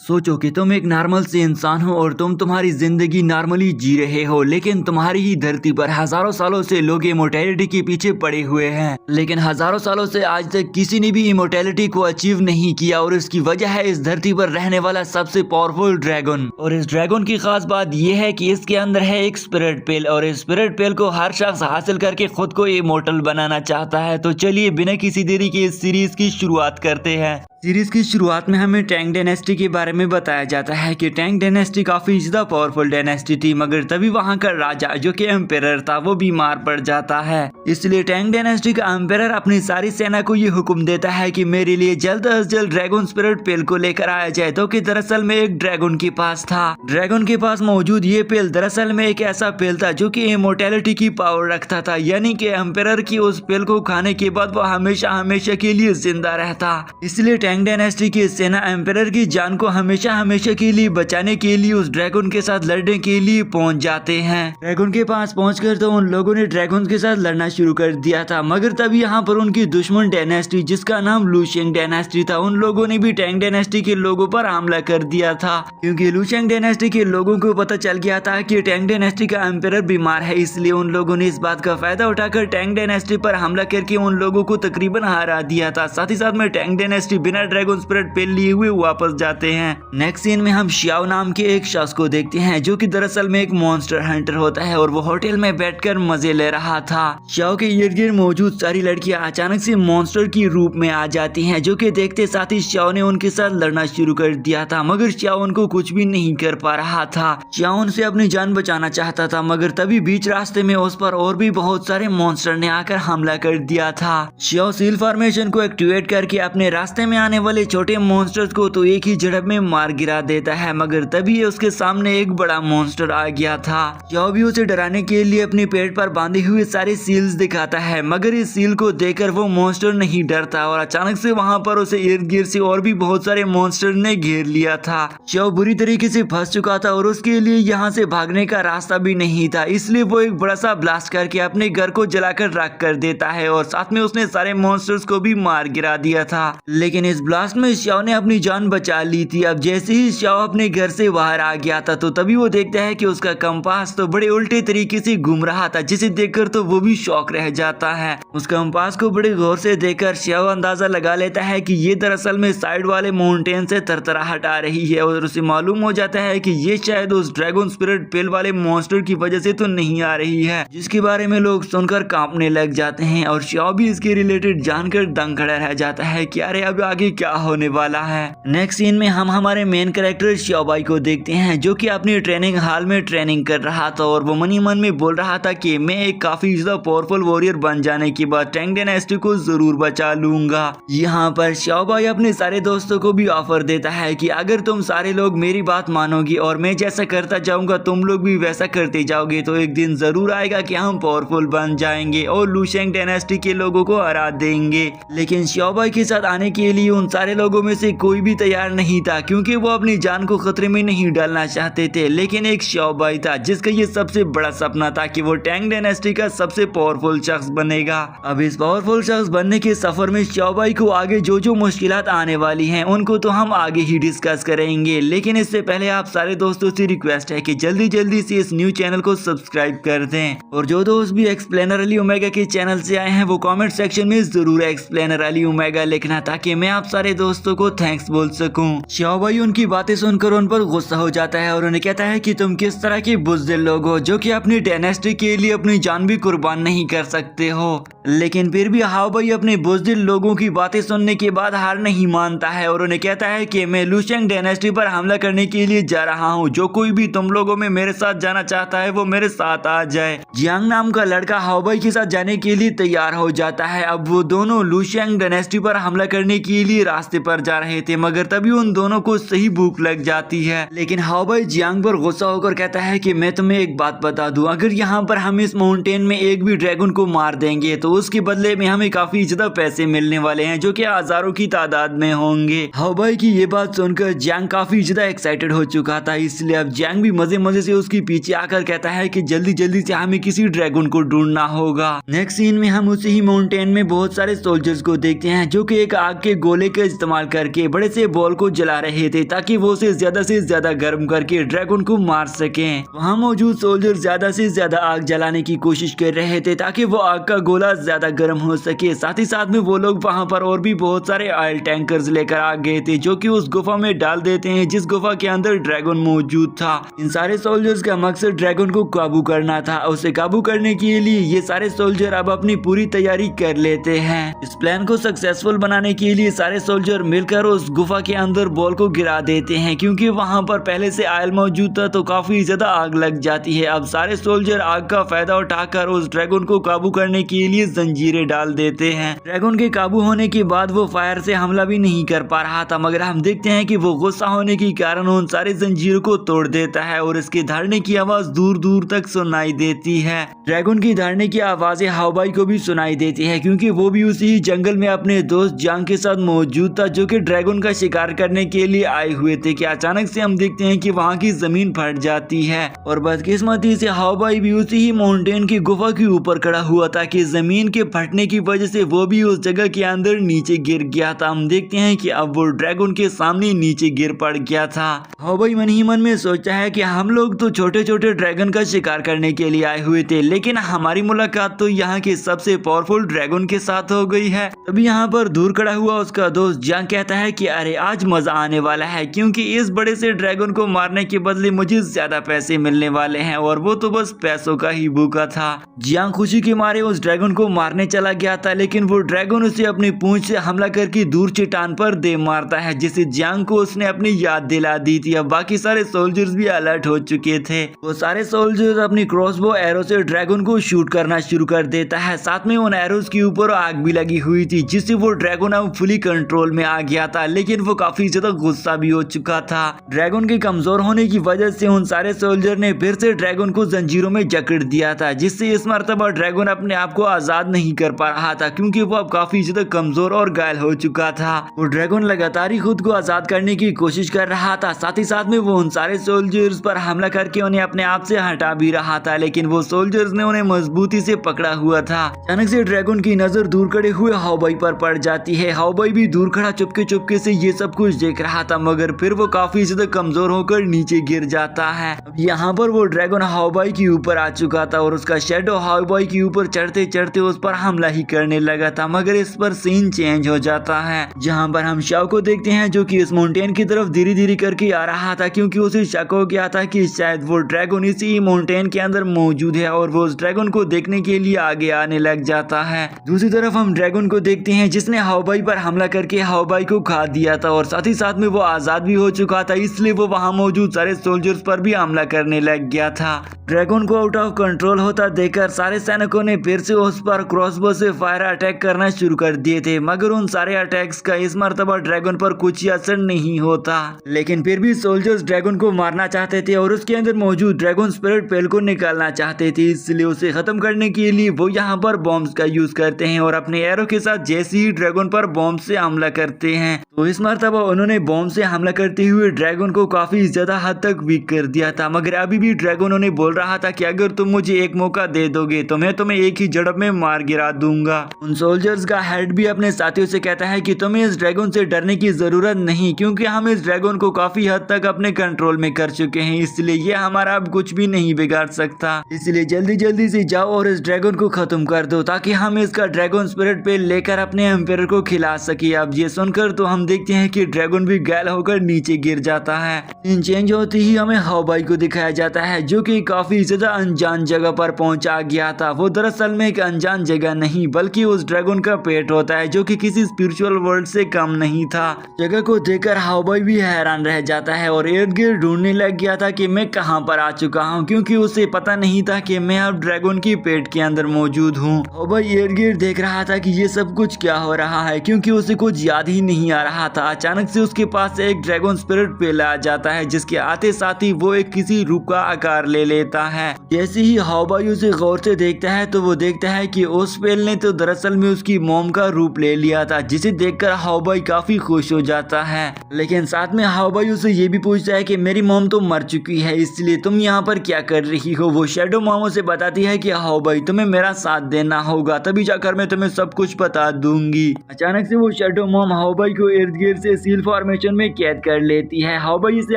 सोचो कि तुम एक नॉर्मल से इंसान हो और तुम तुम्हारी जिंदगी नॉर्मली जी रहे हो, लेकिन तुम्हारी ही धरती पर हजारों सालों से लोग इमोर्टैलिटी के पीछे पड़े हुए हैं। लेकिन हजारों सालों से आज तक किसी ने भी इमोर्टैलिटी को अचीव नहीं किया और इसकी वजह है इस धरती पर रहने वाला सबसे पावरफुल ड्रैगन। और इस ड्रैगन की खास बात यह है कि इसके अंदर है एक स्पिरिट पेल और इस स्पिरिट पेल को हर शख्स हासिल करके खुद को इमोर्टल बनाना चाहता है। तो चलिए बिना किसी देरी के इस सीरीज की शुरुआत करते हैं। सीरीज की शुरुआत में हमें टैंग डायनेस्टी के बारे में बताया जाता है कि टैंग डायनेस्टी काफी ज्यादा पावरफुल डायनेस्टी थी, मगर तभी वहां का राजा जो कि एम्पेरर था वो बीमार पड़ जाता है। इसलिए टैंग डायनेस्टी का एम्पेरर अपनी सारी सेना को ये हुक्म देता है कि मेरे लिए जल्द अज जल्द ड्रैगन स्पिरिट पेल को लेकर आया जाए। तो कि दरअसल में एक ड्रैगन के पास था। ड्रैगन के पास मौजूद ये पेल दरअसल में एक ऐसा पेल था जो कि इमोर्टैलिटी की पावर रखता था, यानी कि एम्पेरर की उस पेल को खाने के बाद वो हमेशा हमेशा के लिए जिंदा रहता। इसलिए टैंग डायनेस्टी की सेना एम्पेरर की जान को हमेशा हमेशा के लिए बचाने के लिए उस ड्रैगन के साथ लड़ने के लिए पहुंच जाते हैं। ड्रैगन के पास पहुंचकर तो उन लोगों ने ड्रैगन के साथ लड़ना शुरू कर दिया था, मगर तब यहाँ पर उनकी दुश्मन डायनेस्टी जिसका नाम लुशियंग डायनेस्टी था, उन लोगों ने भी टैंग डायनेस्टी के लोगों पर हमला कर दिया था। क्योंकि लुशियंग डायनेस्टी के लोगों को पता चल गया था कि टैंग डायनेस्टी का एम्पेरर बीमार है, इसलिए उन लोगों ने इस बात का फायदा उठाकर टैंग डायनेस्टी पर हमला करके उन लोगों को तकरीबन हरा दिया था। साथ ही साथ में टैंग डायनेस्टी बिना ड्रैगन स्पिरिट पेल लिए हुए वापस जाते हैं। नेक्स्ट सीन में हम शियाओ नाम के एक शख्स को देखते हैं जो कि दरअसल में एक मॉन्स्टर हंटर होता है और वो होटल में बैठकर मजे ले रहा था। शियाओ के इर्द गिर्द मौजूद सारी लड़कियां अचानक से मॉन्स्टर की रूप में आ जाती हैं, जो कि देखते साथ ही शियाओ ने उनके साथ लड़ना शुरू कर दिया था, मगर शियाओ उनको कुछ भी नहीं कर पा रहा था। शियाओ उनसे अपनी जान बचाना चाहता था, मगर तभी बीच रास्ते में उस पर और भी बहुत सारे मॉन्स्टर ने आकर हमला कर दिया था। शियाओ सील फॉर्मेशन को एक्टिवेट करके अपने रास्ते में आने वाले छोटे मॉन्स्टर्स को तो एक ही झड़प में मार गिरा देता है, मगर तभी उसके सामने एक बड़ा मॉन्स्टर आ गया था। शियाओ भी उसे डराने के लिए अपने पेट पर बांधे हुए सारे सील्स दिखाता है, मगर इस सील को देखकर वो मॉन्स्टर नहीं डरता और अचानक से वहां पर उसे इर्द गिर्द से और भी बहुत सारे मॉन्स्टर ने घेर लिया था। शियाओ बुरी तरीके से फंस चुका था और उसके लिए यहाँ से भागने का रास्ता भी नहीं था, इसलिए वो एक बड़ा सा ब्लास्ट करके अपने घर को जलाकर राख कर देता है और साथ में उसने सारे मॉन्स्टर्स को भी मार गिरा दिया था। लेकिन इस ब्लास्ट में शियाओ ने अपनी जान बचा ली थी। अब जैसे ही शियाओ अपने घर से बाहर आ गया था तो तभी वो देखता है कि उसका कंपास तो बड़े उल्टे तरीके से घूम रहा था, जिसे देखकर तो वो भी शौक रह जाता है। उस कंपास को बड़े गौर से देखकर शियाओ अंदाजा लगा लेता है कि ये दरअसल में साइड वाले माउंटेन से तरतराहट आ रही है और उसे मालूम हो जाता है कि ये शायद उस ड्रैगन स्पिरिट पेल वाले मॉन्स्टर की वजह से तो नहीं आ रही है, जिसके बारे में लोग सुनकर कांपने लग जाते हैं। और शियाओ भी इसके रिलेटेड जानकर दंग खड़ा रह जाता है कि अरे अब आगे क्या होने वाला है। नेक्स्ट सीन में हम हमारे मेन कैरेक्टर शियाओबाई को देखते हैं जो कि अपनी ट्रेनिंग हॉल में ट्रेनिंग कर रहा था और वो मन ही मन में बोल रहा था कि मैं एक काफी ज्यादा पावरफुल वॉरियर बन जाने के बाद टैंग डायनेस्टी को जरूर बचा लूंगा। यहाँ पर शियाओबाई अपने सारे दोस्तों को भी ऑफर देता है कि अगर तुम सारे लोग मेरी बात मानोगे और मैं जैसा करता जाऊंगा तुम लोग भी वैसा करते जाओगे तो एक दिन जरूर आएगा कि हम पावरफुल बन जाएंगे और लुशियंग डायनेस्टी के लोगों को हरा देंगे। लेकिन शियाओबाई के साथ आने के लिए उन सारे लोगों में से कोई भी तैयार नहीं था, क्योंकि वो अपनी जान को खतरे में नहीं डालना चाहते थे। लेकिन एक शियाओबाई था जिसका ये सबसे बड़ा सपना था कि वो टैंग डायनेस्टी का सबसे पावरफुल शख्स बनेगा। अब इस पावरफुल शख्स बनने के सफर में शियाओबाई को आगे जो जो मुश्किलात आने वाली हैं उनको तो हम आगे ही डिस्कस करेंगे, लेकिन इससे पहले आप सारे दोस्तों से रिक्वेस्ट है कि जल्दी जल्दी से इस न्यू चैनल को सब्सक्राइब कर दें और जो दोस्त भी एक्सप्लेनर अली ओमेगा के चैनल से आए हैं वो कमेंट सेक्शन में जरूर एक्सप्लेनर अली ओमेगा लिखना ताकि मैं आप सारे दोस्तों को थैंक्स बोल सकूं। शियाओबाई उनकी बातें सुनकर उन पर गुस्सा हो जाता है और उन्हें कहता है कि तुम किस तरह के बुज़दिल लोग हो जो कि अपनी डायनेस्टी के लिए अपनी जान भी कुर्बान नहीं कर सकते हो। लेकिन फिर भी हाओबाई अपने बुज़दिल लोगों की बातें सुनने के बाद हार नहीं मानता है और उन्हें कहता है कि मैं लुशियंग डायनेस्टी पर हमला करने के लिए जा रहा हूँ। जो कोई भी तुम लोगों में मेरे साथ जाना चाहता है वो मेरे साथ आ जाए। जियांग नाम का लड़का हाओबाई के साथ जाने के लिए तैयार हो जाता है। अब वो दोनों लुशियंग डायनेस्टी पर हमला करने के लिए रास्ते पर जा रहे थे, मगर तभी उन दोनों को सही भूख लग जाती है। लेकिन हाओबाई जियांग पर गुस्सा होकर कहता है कि मैं तुम्हें एक बात बता दूं, अगर यहाँ पर हम इस माउंटेन में एक भी ड्रैगन को मार देंगे तो उसके बदले में हमें काफी ज्यादा पैसे मिलने वाले हैं जो कि हजारों की तादाद में होंगे। हाओ भाई की ये बात सुनकर जियांग काफी ज्यादा एक्साइटेड हो चुका था, इसलिए अब जियांग भी मजे मजे से उसके पीछे आकर कहता है कि जल्दी जल्दी से हमें किसी ड्रैगन को ढूंढना होगा। नेक्स्ट सीन में हम उसी ही माउंटेन में बहुत सारे सोल्जर्स को देखते हैं जो कि एक आग के गोले का इस्तेमाल करके बड़े से बॉल को जला रहे थे ताकि वो उसे ज्यादा से ज्यादा गर्म करके ड्रैगन को मार सके। वहाँ मौजूद सोल्जर ज्यादा से ज्यादा आग जलाने की कोशिश कर रहे थे ताकि वो आग का गोला ज्यादा गर्म हो सके। साथ ही साथ में वो लोग वहाँ पर और भी बहुत सारे ऑयल टैंकर्स लेकर आ गए थे जो कि उस गुफा में डाल देते हैं जिस गुफा के अंदर ड्रैगन मौजूद था। इन सारे सोल्जर्स का मकसद ड्रैगन को काबू करना था। उसे काबू करने के लिए ये सारे सोल्जर अब अपनी पूरी तैयारी कर लेते हैं। इस प्लान को सक्सेसफुल बनाने के लिए सारे सोल्जर मिलकर उस गुफा के अंदर बॉल को गिरा देते हैं क्योंकि वहाँ पर पहले से ऑयल मौजूद था तो काफी ज्यादा आग लग जाती है। अब सारे सोल्जर आग का फायदा उठाकर उस ड्रैगन को काबू करने के लिए जंजीरें डाल देते हैं। ड्रैगन के काबू होने के बाद वो फायर से हमला भी नहीं कर पा रहा था, मगर हम देखते हैं कि वो गुस्सा होने के कारण उन सारे जंजीरों को तोड़ देता है और इसके धड़ने की आवाज दूर दूर तक सुनाई देती है। ड्रैगन की धड़ने की आवाजें हाओ भाई को भी सुनाई देती है क्योंकि वो भी उसी ही जंगल में अपने दोस्त जियांग के साथ मौजूद था जो कि ड्रैगन का शिकार करने के लिए आए हुए थे कि अचानक से हम देखते हैं कि वहाँ की जमीन फट जाती है और बदकिस्मती से हाओ भाई भी उसी ही माउंटेन की गुफा के ऊपर खड़ा हुआ था कि जमीन के फटने की वजह से वो भी उस जगह के अंदर नीचे गिर गया था। हम देखते हैं कि अब वो ड्रैगन के सामने नीचे गिर पड़ गया था। हाओ भाई मन ही मन में सोचता है कि हम लोग तो छोटे छोटे ड्रैगन का शिकार करने के लिए आए हुए थे, लेकिन हमारी मुलाकात तो यहाँ के सबसे पावरफुल ड्रैगन के साथ हो गई है। तभी यहाँ पर दूर खड़ा हुआ उसका दोस्त जियांग कहता है कि अरे आज मजा आने वाला है क्योंकि इस बड़े से ड्रैगन को मारने के बदले मुझे ज्यादा पैसे मिलने वाले हैं और वो तो बस पैसों का ही भूखा था। जियांग खुशी के मारे उस ड्रैगन को मारने चला गया था, लेकिन वो ड्रैगन उसे अपनी पूंछ से हमला करके दूर चट्टान पर दे मारता है जिसे जियांग को उसने अपनी याद दिला दी थी। अब बाकी सारे सोल्जर्स भी अलर्ट हो चुके थे। वो सारे सोल्जर्स अपनी क्रॉसबो एरो से ड्रैगन को शूट करना शुरू कर देता है। साथ में उन एरोस के ऊपर आग भी लगी हुई थी जिससे वो ड्रैगन अब फुली कंट्रोल में आ गया था, लेकिन वो काफी ज्यादा गुस्सा भी हो चुका था। ड्रैगन के कमजोर होने की वजह से उन सारे सोल्जर ने फिर से ड्रैगन को जंजीरों में जकड़ दिया था जिससे इस मर्तबा ड्रैगन अपने आप को आजाद नहीं कर पा रहा था क्योंकि वो अब काफी ज्यादा कमजोर और घायल हो चुका था। वो ड्रैगन लगातार ही खुद को आजाद करने की कोशिश कर रहा था, साथ ही साथ में वो उन सारे सोल्जर्स पर हमला करके उन्हें अपने आप से हटा भी रहा था, लेकिन वो सोल्जर्स ने उन्हें मजबूती से पकड़ा हुआ था। अचानक से ड्रैगन की नजर दूर खड़े हुए हाओ भाई पर पड़ जाती है। हाओ भाई भी दूर खड़ा चुपके चुपके से ये सब कुछ देख रहा था, मगर फिर वो काफी ज्यादा कमजोर होकर नीचे गिर जाता है। अब यहाँ पर वो ड्रैगन हाओ भाई के ऊपर आ चुका था और उसका शेडो हाओ भाई के ऊपर चढ़ते चढ़ते उस पर हमला ही करने लगा था, मगर इस पर सीन चेंज हो जाता है जहाँ पर हम शाओ को देखते हैं जो कि इस माउंटेन की तरफ धीरे धीरे करके आ रहा था क्योंकि उसे शक हो गया था कि शायद वो ड्रैगन इसी माउंटेन के अंदर मौजूद है और वो उस ड्रैगन को देखने के लिए आगे आने लग जाता है। दूसरी तरफ हम ड्रैगन को देखते हैं जिसने हाओ भाई पर हमला करके हाओ भाई को खा दिया था और साथ ही साथ में वो आजाद भी हो चुका था, इसलिए वो वहाँ मौजूद सारे सोल्जर्स पर भी हमला करने लग गया था। ड्रैगन को आउट ऑफ कंट्रोल होता देखकर सारे सैनिकों ने फिर से उस पर क्रॉसबो से फायर अटैक करना शुरू कर दिए थे, मगर उन सारे अटैक्स का इस मर्तबा ड्रैगन पर कुछ असर नहीं होता। लेकिन फिर भी सोल्जर्स ड्रैगन को मारना चाहते थे और उसके अंदर मौजूद ड्रैगन स्पिरिट पेल को निकालना चाहते थे, इसलिए उसे खत्म करने के लिए वो यहाँ पर बॉम्ब्स का यूज करते हैं और अपने एरो के साथ जैसे ही ड्रैगन पर बॉम्ब से हमला करते हैं तो इस मर्तबा उन्होंने बॉम्ब से हमला करते हुए ड्रैगन को काफी ज्यादा हद तक वीक कर दिया था, मगर अभी भी ड्रैगन उन्हें बोल रहा था कि अगर तुम मुझे एक मौका दे दोगे तो मैं तुम्हें एक ही झड़प में मार गिरा दूंगा। उन सोल्जर्स का हेड भी अपने साथियों से कहता है कि तुम्हें इस ड्रैगन से डरने की जरूरत नहीं क्योंकि हम इस ड्रैगन को काफी हद तक अपने कंट्रोल में कर चुके हैं, इसलिए ये हमारा अब कुछ भी नहीं बिगाड़ सकता। इसलिए जल्दी जल्दी से जाओ और इस ड्रैगन को खत्म कर दो ताकि हम इसका ड्रैगन स्पिरिट पेल लेकर अपने एम्पायर को खिला सके। अब ये सुनकर तो हम देखते हैं कि ड्रैगन भी घायल होकर नीचे गिर जाता है। सीन चेंज होते ही हमें हाओ भाई को दिखाया जाता है जो कि काफी ज्यादा अनजान जगह पर पहुंचा गया था। वो दरअसल में एक अनजान जगह नहीं बल्कि उस ड्रैगन का पेट होता है जो कि किसी स्पिरिचुअल वर्ल्ड से कम नहीं था। जगह को देखकर हाओ भाई भी हैरान रह जाता है और इर्द गिर्द ढूंढने लग गया था कि मैं कहां पर आ चुका हूं क्योंकि उसे पता नहीं था कि मैं अब ड्रैगन की पेट के अंदर मौजूद हूं। हाओ भाई इर्द गिर्द देख रहा था कि ये सब कुछ क्या हो रहा है क्योंकि उसे कुछ याद ही नहीं आ रहा था। अचानक से उसके पास एक ड्रैगन स्पिरिट पेल आ जाता है जिसके आते साथ ही वो एक किसी रूप का आकार ले लेता है। जैसे ही हाओ भाई उसे गौर से देखता है तो वो देखता है कि कि उस व्हेल ने तो दरअसल में उसकी मॉम का रूप ले लिया था, जिसे देखकर हाओबाई काफी खुश हो जाता है। लेकिन साथ में हाओबाई उसे ये भी पूछता है कि मेरी मॉम तो मर चुकी है, इसलिए तुम यहाँ पर क्या कर रही हो। वो शैडो मॉम उसे बताती है कि हाओबाई तुम्हें मेरा साथ देना होगा, तभी जाकर मैं तुम्हें सब कुछ बता दूंगी। अचानक से वो शैडो मॉम हाओबाई को इर्द गिर्द से सील फॉर्मेशन में कैद कर लेती है। हाओबाई इससे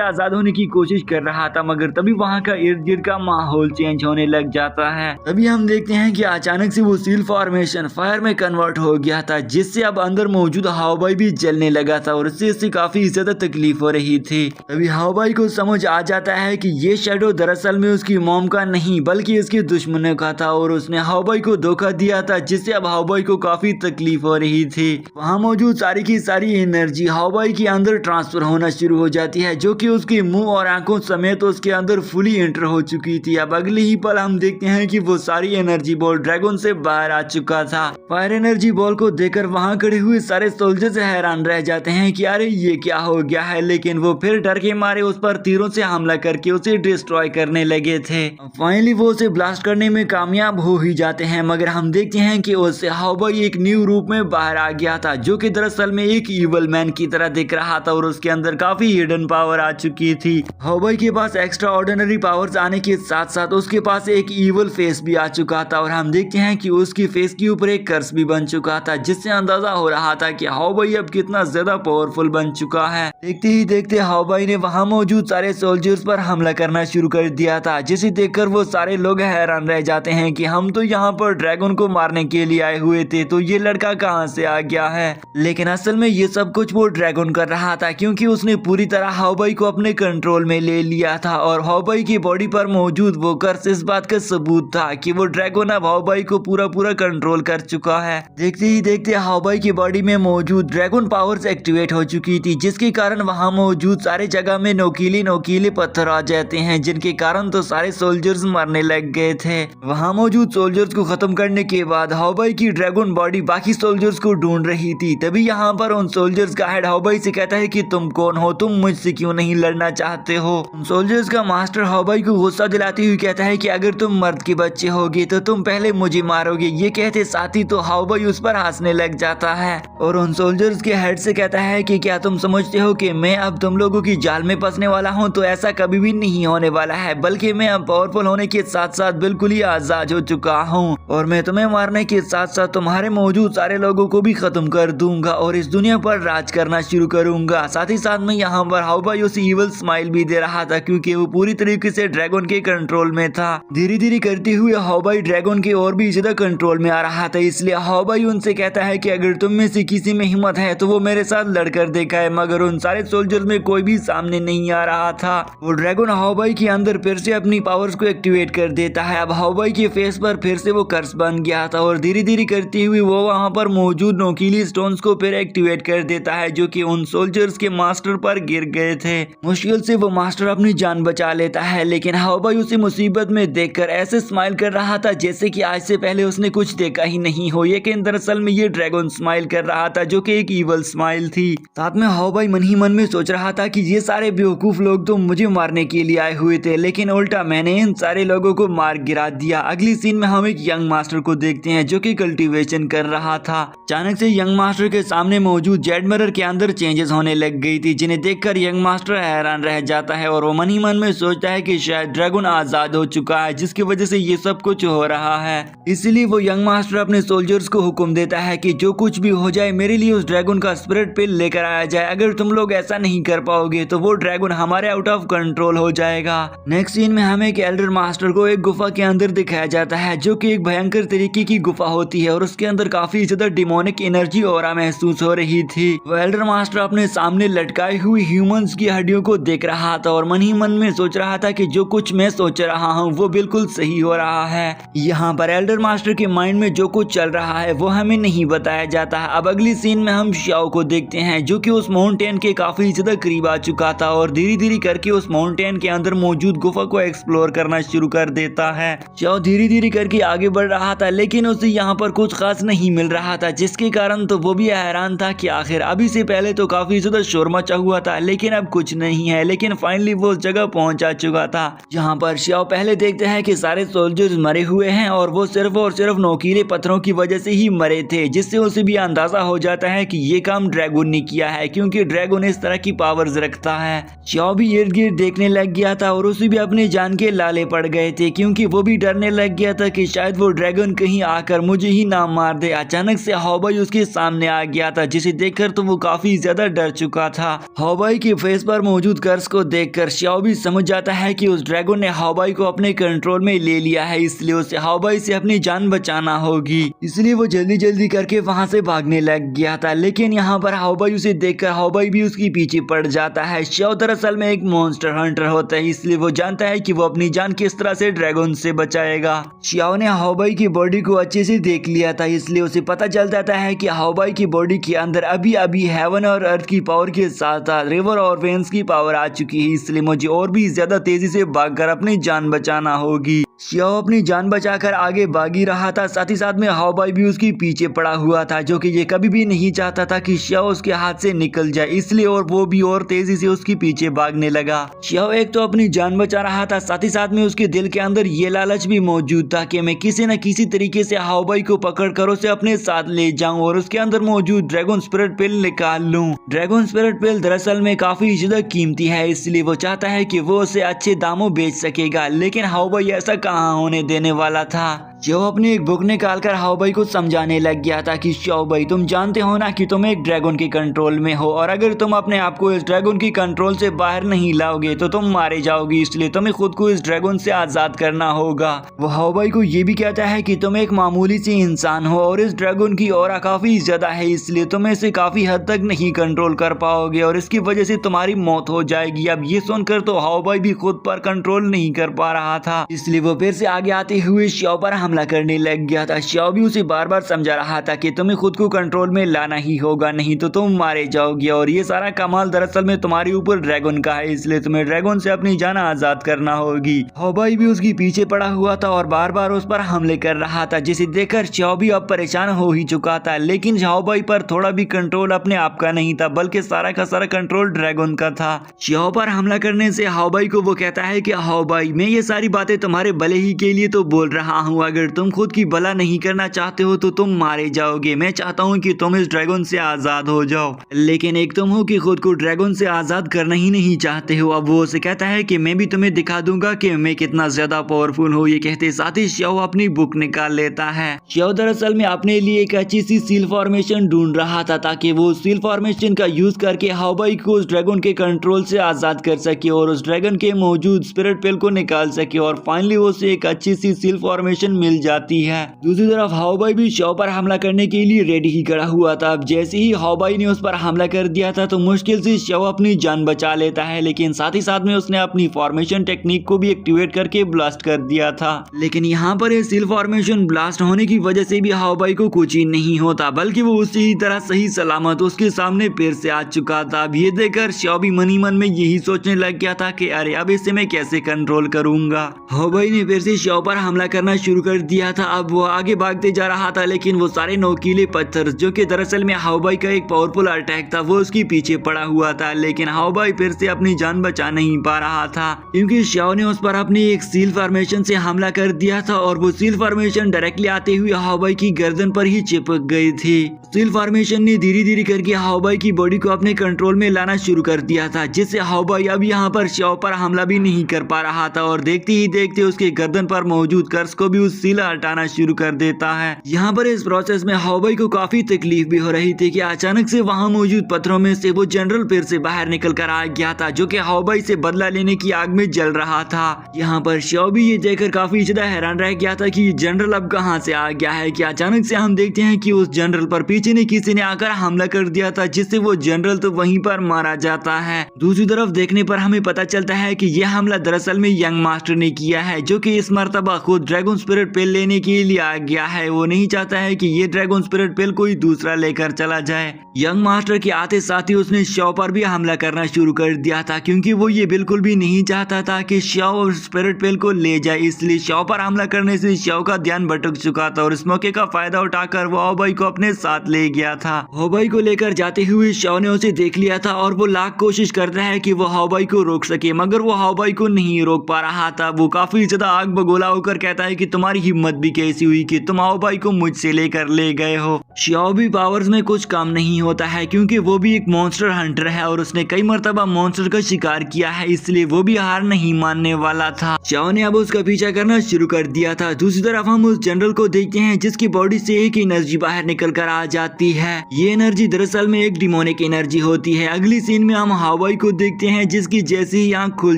आजाद होने की कोशिश कर रहा था, मगर तभी वहाँ का इर्द गिर्द का माहौल चेंज होने लग जाता है। तभी हम देखते हैं कि अचानक से वो सील फॉर्मेशन फायर में कन्वर्ट हो गया था, जिससे अब अंदर मौजूद हाओबाई भी जलने लगा था और इससे काफी ज्यादा तकलीफ हो रही थी। तभी हाओबाई को समझ आ जाता है कि ये शैडो दरअसल में उसकी मॉम का नहीं बल्कि इसके दुश्मनों का था और उसने हाओबाई को धोखा दिया था, जिससे अब हाओबाई को काफी तकलीफ हो रही थी। वहाँ मौजूद सारी की सारी एनर्जी हाओबाई के अंदर ट्रांसफर होना शुरू हो जाती है, जो कि उसके मुंह और आंखों समेत उसके अंदर फुली एंटर हो चुकी थी। अब अगले ही पल हम देखते हैं कि वो सारी एनर्जी बॉल ड्रैगन से बाहर आ चुका था। फायर एनर्जी बॉल को देखकर वहाँ खड़े हुए सारे सोल्जर्स हैरान रह जाते हैं कि अरे ये क्या हो गया है, लेकिन वो फिर डर के मारे उस पर तीरों से हमला करके उसे डिस्ट्रॉय करने लगे थे। फाइनली वो उसे ब्लास्ट करने में कामयाब हो ही जाते हैं, मगर हम देखते हैं कि उससे हाओबाई एक न्यू रूप में बाहर आ गया था, जो कि दरअसल में एक इवल मैन की तरह दिख रहा था और उसके अंदर काफी हिडन पावर आ चुकी थी। हाओबाई के पास एक्स्ट्रा ऑर्डिनरी पावर्स आने के साथ साथ उसके पास एक इवल फेस भी आ चुका था और हम देखते हैं कि उसकी फेस के ऊपर एक कर्स भी बन चुका था, जिससे अंदाजा हो रहा था कि हाओबाई अब कितना ज्यादा पावरफुल बन चुका है। देखते ही देखते हाओबाई ने वहां मौजूद सारे सोल्जर्स पर हमला करना शुरू कर दिया था, जिसे देखकर वो सारे लोग हैरान रह जाते हैं कि हम तो यहाँ पर ड्रैगन को मारने के लिए आए हुए थे, तो ये लड़का कहाँ से आ गया है। लेकिन असल में ये सब कुछ वो ड्रैगन कर रहा था, क्योंकि उसने पूरी तरह हाओबाई को अपने कंट्रोल में ले लिया था और हाओबाई की बॉडी पर मौजूद वो कर्स इस बात का सबूत था कि वो ड्रैगन अब हाओबाई को पूरा कंट्रोल कर चुका है। देखते ही देखते हाओबाई की बॉडी में मौजूद ड्रैगन पावर्स एक्टिवेट हो चुकी थी, जिसके कारण वहाँ मौजूद सारे जगह में नोकीले पत्थर आ जाते हैं, जिनके कारण तो सारे सोल्जर्स मरने लग गए थे। वहाँ मौजूद सोल्जर्स को खत्म करने के बाद हाओबाई की ड्रैगन बॉडी बाकी सोल्जर्स को ढूंढ रही थी। तभी यहाँ पर उन सोल्जर्स का हेड हाओबाई से कहता है कि तुम कौन हो, तुम मुझसे क्यों नहीं लड़ना चाहते हो। उन सोल्जर्स का मास्टर हाओबाई को गुस्सा दिलाते हुए कहता है कि अगर तुम मर्द के बच्चे होगे तो तुम पहले मुझे मारोगे। ये कहते साथ ही तो हाओबाई उस पर हंसने लग जाता है और उन सोल्जर्स के हेड से कहता है कि क्या तुम समझते हो कि मैं अब तुम लोगों की जाल में फंसने वाला हूँ? तो ऐसा कभी भी नहीं होने वाला है, बल्कि मैं अब पावरफुल होने के साथ साथ बिल्कुल ही आजाद हो चुका हूँ और मैं तुम्हें मारने के साथ साथ तुम्हारे मौजूद सारे लोगों को भी खत्म कर दूंगा और इस दुनिया पर राज करना शुरू करूंगा। साथ ही साथ में यहाँ पर हाओबाई उसे इवल स्माइल भी दे रहा था, क्योंकि वो पूरी तरीके से ड्रैगन के कंट्रोल में था। धीरे धीरे करते हुए हाओबाई ड्रैगन के और भी ज्यादा कंट्रोल में आ रहा था, इसलिए हाओबाई उनसे कहता है कि अगर तुम में से किसी में हिम्मत है तो वो मेरे साथ लड़कर दिखाए। मगर उन सारे सोल्जर्स में कोई भी सामने नहीं आ रहा था। वो ड्रैगन हाओबाई के अंदर फिर से अपनी पावर्स को एक्टिवेट कर देता है। अब हाओबाई के फेस पर फिर से वो कर्स बन गया था और धीरे धीरे करते हुए वो वहाँ पर मौजूद नोकीली स्टोन्स को फिर एक्टिवेट कर देता है, जो कि उन सोल्जर्स के मास्टर पर गिर गए थे। मुश्किल से वो मास्टर अपनी जान बचा लेता है, लेकिन हाओबाई उसे मुसीबत में देखकर ऐसे स्माइल कर रहा था जैसे कि आज से पहले उसने कुछ देखा ही नहीं हो। लेकिन दरअसल में ये ड्रैगन स्माइल कर रहा था, जो कि एक इवल स्माइल थी। साथ में हाओबाई मन ही मन में सोच रहा था कि ये सारे बेवकूफ लोग तो मुझे मारने के लिए आए हुए थे, लेकिन उल्टा मैंने इन सारे लोगों को मार गिरा दिया। अगली सीन में हम एक यंग मास्टर को देखते हैं जो कि कल्टीवेशन कर रहा था। अचानक से यंग मास्टर के सामने मौजूद जेड मिरर के अंदर चेंजेस होने लग गई थी, जिन्हें देखकर यंग मास्टर हैरान रह जाता है और वो मन ही मन में सोचता है कि शायद ड्रैगन आजाद हो चुका है, जिसकी वजह से ये सब कुछ हो रहा है। इसलिए वो यंग मास्टर अपने सोल्जर्स को हुक्म देता है कि जो कुछ भी हो जाए मेरे लिए उस ड्रैगन का स्पिरिट पिल लेकर आया जाए। अगर तुम लोग ऐसा नहीं कर पाओगे तो वो ड्रैगन हमारे आउट ऑफ कंट्रोल हो जाएगा। नेक्स्ट सीन में हमें एक एल्डर मास्टर को एक गुफा के अंदर दिखाया जाता है, जो कि एक भयंकर तरीके की गुफा होती है और उसके अंदर काफी ज्यादा डिमोनिक एनर्जी ऑरा महसूस हो रही थी। वो एल्डर मास्टर अपने सामने लटकाई हुई ह्यूमंस की हड्डियों को देख रहा था और मन ही मन में सोच रहा था कि जो कुछ मैं सोच रहा हूँ वो बिल्कुल सही हो रहा है। यहाँ पर एल्डर मास्टर के माइंड में जो कुछ चल रहा है वो हमें नहीं बताया जाता है। अब अगली सीन में हम श्याओ को देखते हैं, जो कि उस माउंटेन के काफी ज्यादा करीब आ चुका था और धीरे धीरे करके उस माउंटेन के अंदर मौजूद गुफा को एक्सप्लोर करना शुरू कर देता है। श्याओ धीरे धीरे करके आगे बढ़ रहा था, लेकिन उसे यहाँ पर कुछ खास नहीं मिल रहा था, जिसके कारण तो वो भी हैरान था कि आखिर अभी से पहले तो काफी ज्यादा शोर मचा हुआ था, लेकिन अब कुछ नहीं है। लेकिन फाइनली वो उस जगह पहुंचा चुका था जहाँ पर श्याओ पहले देखते हैं कि सारे सोल्जर्स मरे हुए हैं और वो सिर्फ और सिर्फ नोकीले पत्थरों की वजह से ही मरे थे, जिससे उसे भी अंदाजा हो जाता है कि ये काम ड्रैगन ने किया है, क्योंकि ड्रैगन इस तरह की पावर्स रखता है। xiao भी इर्द गिर्द देखने लग गया था और उसे भी अपने जान के लाले पड़ गए थे, क्योंकि वो भी डरने लग गया था कि शायद वो ड्रैगन कहीं आकर मुझे ही ना मार दे। अचानक से हाओबाई उसके सामने आ गया था, जिसे देखकर तो वो काफी ज्यादा डर चुका था। हाओबाई के फेस पर मौजूद कर्ज को देखकर xiao भी समझ जाता है कि उस ड्रैगन ने हाओबाई को अपने कंट्रोल में ले लिया है, इसलिए उसे हाओबाई से अपनी जान बचाना होगी। इसलिए वो जल्दी जल्दी करके वहां से भागने लग गया था, लेकिन यहाँ पर हाओबाई उसे देखकर हाओबाई भी उसके पीछे पड़ जाता है। xiao दरअसल में एक मॉन्स्टर हंटर होता है, इसलिए वो जानता है कि वो अपनी जान किस तरह से ड्रैगन से बचाएगा। xiao ने हाओबाई की बॉडी को अच्छे से देख लिया था, इसलिए उसे पता चल जाता है कि हाओबाई की बॉडी के अंदर अभी अभी हेवन और अर्थ की पावर के साथ साथ रिवर और वेन्स की पावर आ चुकी है, इसलिए मुझे और भी ज्यादा तेजी से भागकर अपनी जान बचाना होगी। xiao अपनी जान बचाकर आगे भाग ही रहा था, साथ ही साथ में हाओबाई भी उसके पीछे पड़ा हुआ था, जो कि ये कभी भी नहीं चाहता था कि xiao उसके हाथ से निकल जाए, इसलिए और वो भी और तेजी से उसके पीछे भागने लगा। xiao एक तो अपनी जान बचा रहा था, साथ ही साथ में उसके दिल के अंदर ये लालच भी मौजूद था कि मैं किसी न किसी तरीके से हाओबाई को पकड़कर उसे अपने साथ ले जाऊं और उसके अंदर मौजूद ड्रैगन स्पिरिट पिल निकाल लूं। ड्रैगन स्पिरिट पिल दरअसल में काफी ज्यादा कीमती है, इसलिए वो चाहता है कि वो उसे अच्छे दामों बेच सकेगा, लेकिन हाओबाई ऐसा कहाँ होने देने वाला था। xiao अपनी एक बुक निकालकर हाओबाई को समझाने लग गया था कि xiao भाई, तुम जानते हो ना कि तुम एक ड्रैगन के कंट्रोल में हो, और अगर तुम अपने आप को इस ड्रैगन की कंट्रोल से बाहर नहीं लाओगे तो तुम मारे जाओगे, इसलिए तुम्हें खुद को इस ड्रैगन से आजाद करना होगा। वो हाओबाई को ये भी कहता है कि तुम एक मामूली सी इंसान हो और इस ड्रैगन की ऑरा काफी ज्यादा है, इसलिए तुम इसे काफी हद तक नहीं कंट्रोल कर पाओगे और इसकी वजह से तुम्हारी मौत हो जाएगी। अब ये सुनकर तो हाओबाई भी खुद पर कंट्रोल नहीं कर पा रहा था, इसलिए वो फिर से आगे आते हुए xiao पर हमला करने लग गया था। xiao भी उसे बार बार समझा रहा था कि तुम्हें खुद को कंट्रोल में लाना ही होगा, नहीं तो तुम मारे जाओगे, और ये सारा कमाल दरअसल में तुम्हारे ऊपर ड्रैगन का है, इसलिए तुम्हें ड्रैगन से अपनी जान आजाद करना होगी। हाओबाई भी उसके पीछे पड़ा हुआ था और बार बार उस पर हमले कर रहा था, जिसे देखकर xiao भी अब परेशान हो ही चुका था, लेकिन हाओबाई पर थोड़ा भी कंट्रोल अपने आप का नहीं था, बल्कि सारा का सारा कंट्रोल ड्रैगन का था। xiao पर हमला करने से हाओबाई को वो कहता है कि हाओबाई, मैं ये सारी बातें तुम्हारे भले ही के लिए तो बोल रहा हूँ, अगर तुम खुद की भला नहीं करना चाहते हो तो तुम मारे जाओगे। मैं चाहता हूँ कि तुम इस ड्रैगन से आजाद हो जाओ, लेकिन एक तुम हो कि खुद को ड्रैगन से आजाद करना ही नहीं चाहते हो। अब वो उसे कहता है कि मैं भी तुम्हें दिखा दूंगा कि मैं कितना ज्यादा पावरफुल हूँ। ये कहते साथ ही xiao अपनी बुक निकाल लेता है। xiao दरअसल में अपने लिए एक अच्छी सी सील फॉर्मेशन ढूंढ रहा था, ताकि वो सील फॉर्मेशन का यूज करके हाओबाई को उस ड्रैगन के कंट्रोल से आजाद कर सके और उस ड्रैगन के मौजूद स्पिरिट पिल को निकाल सके, और फाइनली वो उसे एक अच्छी सी सील फॉर्मेशन मिल जाती है। दूसरी तरफ हाओबाई भी xiao पर हमला करने के लिए रेडी ही खड़ा हुआ था। अब जैसे ही हाओबाई ने उस पर हमला कर दिया था तो मुश्किल से xiao अपनी जान बचा लेता है, लेकिन साथ ही साथ में उसने अपनी फॉर्मेशन टेक्निक को भी एक्टिवेट करके ब्लास्ट कर दिया था। लेकिन यहाँ पर सील फॉर्मेशन ब्लास्ट होने की वजह से भी हाओबाई को कुछ ही नहीं होता, बल्कि वो उसी ही तरह सही सलामत उसके सामने फिर से आ चुका था। अब ये देखकर xiao भी मनी मन में यही सोचने लग गया था कि अरे अब इसे मैं कैसे कंट्रोल करूंगा। हाओबाई ने फिर से xiao पर हमला करना शुरू कर दिया था। अब वो आगे भागते जा रहा था, लेकिन वो सारे नोकीले पत्थर, जो कि दरअसल में हाओबाई का एक पावरफुल अटैक था, वो उसके पीछे पड़ा हुआ था, लेकिन हाओबाई फिर से अपनी जान बचा नहीं पा रहा था, क्योंकि xiao ने उस पर अपनी एक सील फॉर्मेशन से हमला कर दिया था और वो सील फॉर्मेशन डायरेक्टली आते हुए हाओबाई की गर्दन पर ही चिपक गई थी। सील फॉर्मेशन ने धीरे धीरे करके हाओबाई की बॉडी को अपने कंट्रोल में लाना शुरू कर दिया था, जिससे हाओबाई अब यहाँ पर xiao पर हमला भी नहीं कर पा रहा था, और देखते ही देखते उसके गर्दन पर मौजूद कर्ज को भी उस सीला हटाना शुरू कर देता है। यहाँ पर इस प्रोसेस में हाओबाई को काफी तकलीफ भी हो रही थी कि अचानक से वहाँ मौजूद पत्थरों में से वो जनरल फिर से बाहर निकल कर आ गया था, जो कि हाओबाई से बदला लेने की आग में जल रहा था। यहाँ पर xiao भी ये देखकर काफी ज्यादा हैरान रह गया था कि जनरल अब कहाँ से आ गया है, कि अचानक से हम देखते हैं कि उस जनरल पर पीछे ने किसी ने आकर हमला कर दिया था, जिससे वो जनरल तो वहीं पर मारा जाता है। दूसरी तरफ देखने पर हमें पता चलता है कि यह हमला दरअसल में यंग मास्टर ने किया है, जो कि इस मर्तबा खुद ड्रैगन स्पिरिट पिल लेने के लिए आ गया है। वो नहीं चाहता है कि ये ड्रैगन स्पिरिट पिल कोई दूसरा लेकर चला जाए। यंग मास्टर के आते साथ ही उसने शाओ पर भी हमला करना शुरू कर दिया था, क्योंकि वो ये बिल्कुल भी नहीं चाहता था कि शाओ और स्पिरिट पेल को ले जाए। इसलिए शाओ पर हमला करने से शाओ का ध्यान भटक चुका था और इस मौके का फायदा उठाकर वो हाओबाई को अपने साथ ले गया था। हाओबाई को लेकर जाते हुए शाओ ने उसे देख लिया था और वो लाख कोशिश कर रहा है कि वो हाओबाई को रोक सके, मगर वो हाओबाई को नहीं रोक पा रहा था। वो काफी ज्यादा आग बगोला होकर कहता है कि तुम्हारी हिम्मत भी कैसी हुई कि तुम हाओबाई को मुझसे लेकर ले गए हो। शाओ भी पावर्स में कुछ काम नहीं होता है, क्योंकि वो भी एक मॉन्स्टर हंटर है और उसने कई मर्तबा मॉन्स्टर का शिकार किया है, इसलिए वो भी हार नहीं मानने वाला था। शाओ ने अब उसका पीछा करना शुरू कर दिया था। दूसरी तरफ हम उस जनरल को देखते हैं जिसकी बॉडी से एक एनर्जी बाहर निकल कर आ जाती है। ये एनर्जी दरअसल में एक डिमोनिक एनर्जी होती है। अगली सीन में हम हाओबाई को देखते हैं जिसकी जैसे ही आंख खुल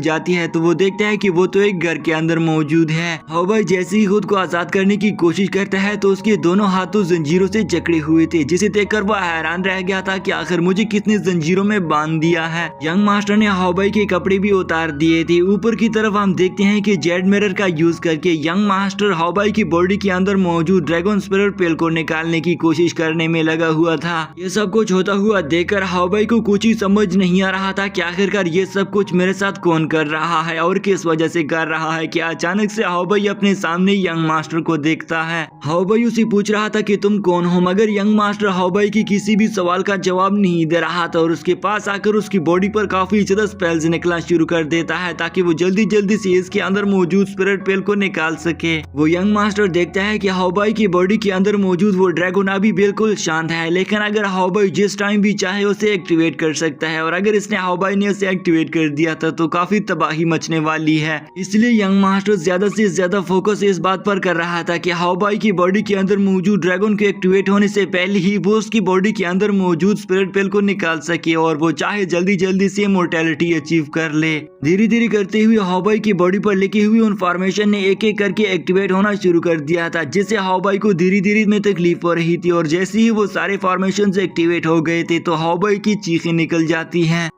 जाती है तो वो देखता है कि वो तो एक घर के अंदर मौजूद है। हाओबाई जैसे ही खुद को आजाद करने की कोशिश करता है तो उसके दोनों हाथों जंजीरों से जकड़े हुए थे, जिसे देखकर वो हैरान रह गया था कि आखिर मुझे किसने जंजीरों में बांध दिया है। यंग मास्टर ने हाओबाई के कपड़े भी उतार दिए थे। ऊपर की तरफ हम देखते हैं कि जेड मिरर का यूज करके यंग मास्टर हाओबाई की बॉडी के अंदर मौजूद ड्रैगन स्पिरिट पेल को निकालने की कोशिश करने में लगा हुआ था। ये सब कुछ होता हुआ देखकर हाओबाई को कुछ ही समझ नहीं आ रहा था कि आखिरकार ये सब कुछ मेरे साथ कौन कर रहा है और किस वजह से कर रहा है कि अचानक से हाओबाई अपने सामने यंग मास्टर को देखता है। हाओबाई उसे पूछ रहा था कि तुम कौन हो, मगर यंग मास्टर हाओबाई की किसी भी सवाल का जवाब नहीं दे रहा था और उसके पास आकर उसकी बॉडी पर काफी ज्यादा स्पेल्स निकलना शुरू कर देता है ताकि वो जल्दी जल्दी से इसके अंदर मौजूद स्पिरिट पेल को निकाल सके। वो यंग मास्टर देखता है कि हाओबाई की बॉडी के अंदर मौजूद वो ड्रैगन अभी बिल्कुल शांत है, लेकिन अगर हाओबाई जिस टाइम भी चाहे उसे एक्टिवेट कर सकता है और अगर इसने हाओबाई ने उसे एक्टिवेट कर दिया था तो काफी तबाही मचने वाली है। इसलिए यंग मास्टर ज्यादा से ज्यादा फोकस इस बात पर कर रहा था कि हाओबाई की बॉडी के अंदर मौजूद ड्रैगन के एक्टिवेट होने से पहले ही वो उसकी बॉडी के अंदर मौजूद स्पिरिट पेल को निकाल सके और वो चाहे जल्दी जल्दी से इमॉर्टैलिटी अचीव कर ले। धीरे धीरे करते हुए हाओबाई की बॉडी पर लिखी हुई इन्फॉर्मेशन ने एक एक करके एक्टिवेट होना शुरू कर दिया था, जिससे हाओबाई को धीरे धीरे में तकलीफ हो रही थी और जैसे ही वो सारे फॉर्मेशन एक्टिवेट हो गए थे तो हाओबाई की चीखें निकल जाती हैं।